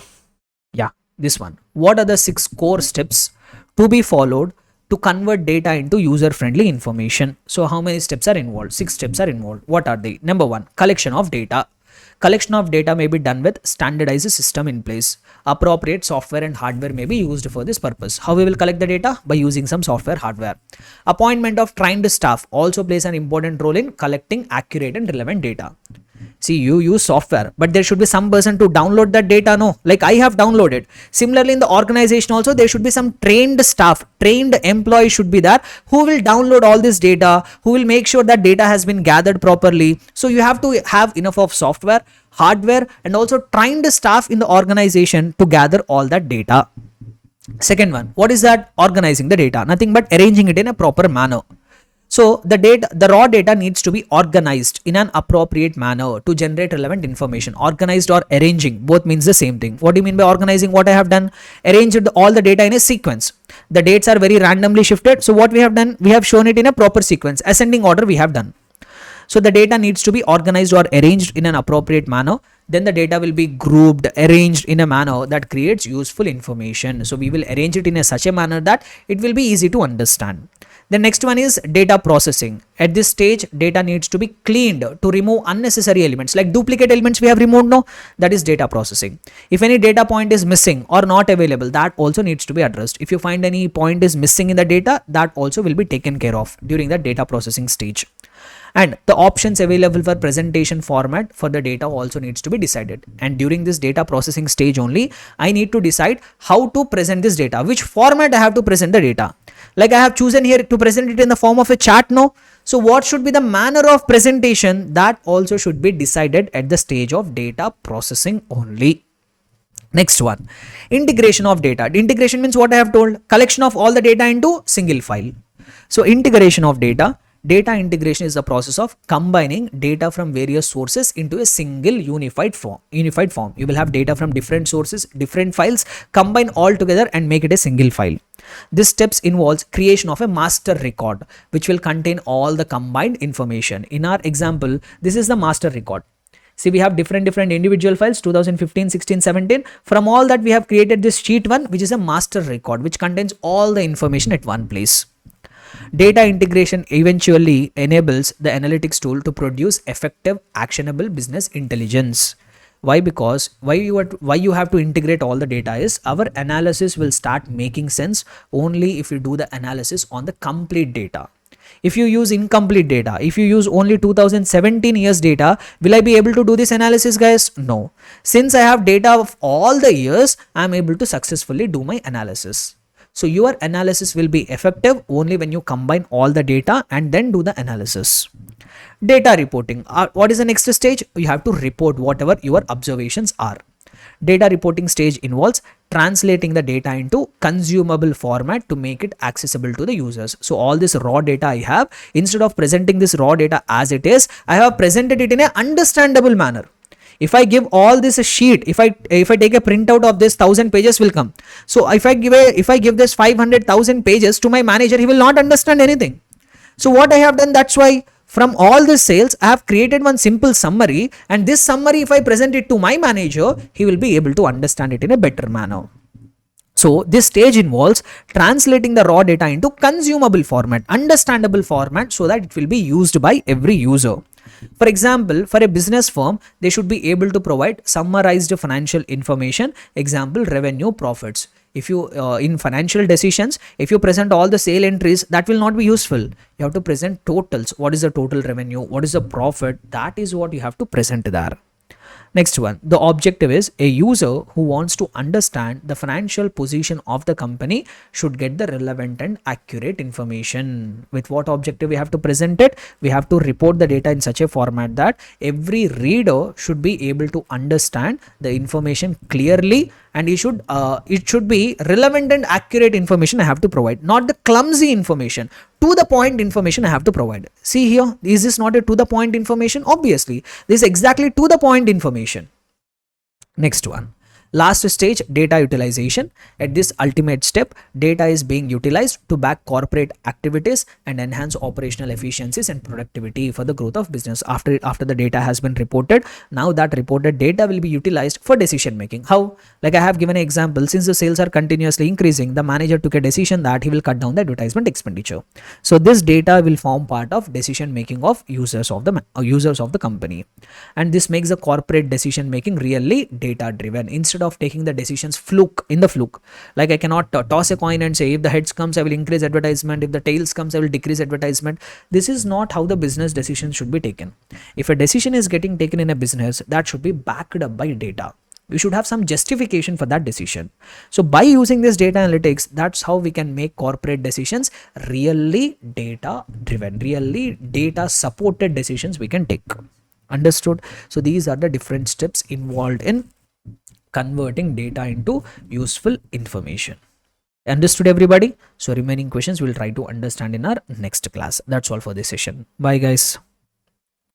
yeah, this one. What are the 6 core steps to be followed to convert data into user-friendly information? So how many steps are involved? 6 steps are involved. What are they? Number 1, collection of data. Collection of data may be done with standardized system in place. Appropriate software and hardware may be used for this purpose. How we will collect the data? By using some software hardware. Appointment of trained staff also plays an important role in collecting accurate and relevant data. See, you use software, but there should be some person to download that data. No, like I have downloaded. Similarly, in the organization also, there should be some trained staff, trained employees should be there who will download all this data, who will make sure that data has been gathered properly. So you have to have enough of software, hardware, and also trained staff in the organization to gather all that data. Second one, what is that? Organizing the data. Nothing but arranging it in a proper manner. So the raw data needs to be organized in an appropriate manner to generate relevant information. Organized or arranging, both means the same thing. What do you mean by organizing? What I have done, arranged all the data in a sequence. The dates are very randomly shifted. So what we have done, we have shown it in a proper sequence, ascending order we have done. So the data needs to be organized or arranged in an appropriate manner. Then the data will be grouped, arranged in a manner that creates useful information. So we will arrange it in such a manner that it will be easy to understand. The next one is data processing. At this stage, data needs to be cleaned to remove unnecessary elements, like duplicate elements we have removed. No, that is data processing. If any data point is missing or not available, that also needs to be addressed. If you find any point is missing in the data, that also will be taken care of during the data processing stage. And the options available for presentation format for the data also needs to be decided. And during this data processing stage only, I need to decide how to present this data, which format I have to present the data. Like I have chosen here to present it in the form of a chart. No. So what should be the manner of presentation? That also should be decided at the stage of data processing only. Next one, integration of data. Integration means what I have told, collection of all the data into single file. So integration of data. Data integration is the process of combining data from various sources into a single unified form. You will have data from different sources, different files, combine all together and make it a single file. This steps involves creation of a master record, which will contain all the combined information. In our example, this is the master record. See, we have different individual files, 2015, 16, 17. From all that, we have created this sheet 1, which is a master record, which contains all the information at one place. Data integration eventually enables the analytics tool to produce effective, actionable business intelligence. Why? Because why you have to integrate all the data is our analysis will start making sense only if you do the analysis on the complete data. If you use incomplete data, if you use only 2017 years data, will I be able to do this analysis, guys? No. Since I have data of all the years, I am able to successfully do my analysis. So your analysis will be effective only when you combine all the data and then do the analysis. Data reporting. What is the next stage? You have to report whatever your observations are. Data reporting stage involves translating the data into consumable format to make it accessible to the users. So all this raw data I have, instead of presenting this raw data as it is, I have presented it in an understandable manner. If I give all this a sheet, if I take a printout of this 1000 pages will come. So if I give this 500,000 pages to my manager, he will not understand anything. So what I have done, that's why from all the sales, I have created one simple summary, and this summary, if I present it to my manager, he will be able to understand it in a better manner. So this stage involves translating the raw data into consumable format, understandable format, so that it will be used by every user. For example, for a business firm, they should be able to provide summarized financial information, example, revenue, profits. If you in financial decisions, if you present all the sale entries, that will not be useful. You have to present totals. What is the total revenue? What is the profit? That is what you have to present there. Next one, the objective is a user who wants to understand the financial position of the company should get the relevant and accurate information. With what objective we have to present it? We have to report the data in such a format that every reader should be able to understand the information clearly, and it should be relevant and accurate information I have to provide, not the clumsy information. To the point information I have to provide. See here, is this not a to the point information? Obviously, this is exactly to the point information. Next one. Last stage, data utilization. At this ultimate step, data is being utilized to back corporate activities and enhance operational efficiencies and productivity for the growth of business. After the data has been reported, now that reported data will be utilized for decision making. How? Like I have given an example, since the sales are continuously increasing, the manager took a decision that he will cut down the advertisement expenditure. So this data will form part of decision making of users of the company, and this makes the corporate decision making really data driven instead of taking the decisions fluke. Like I cannot toss a coin and say if the heads comes I will increase advertisement, if the tails comes I will decrease advertisement. This is not how the business decision should be taken. If a decision is getting taken in a business, that should be backed up by data. We should have some justification for that decision. So by using this data analytics, that's how we can make corporate decisions really data driven, really data supported decisions we can take. Understood? So these are the different steps involved in converting data into useful information. Understood, everybody? So remaining questions we'll try to understand in our next class. That's all for this session. Bye, guys.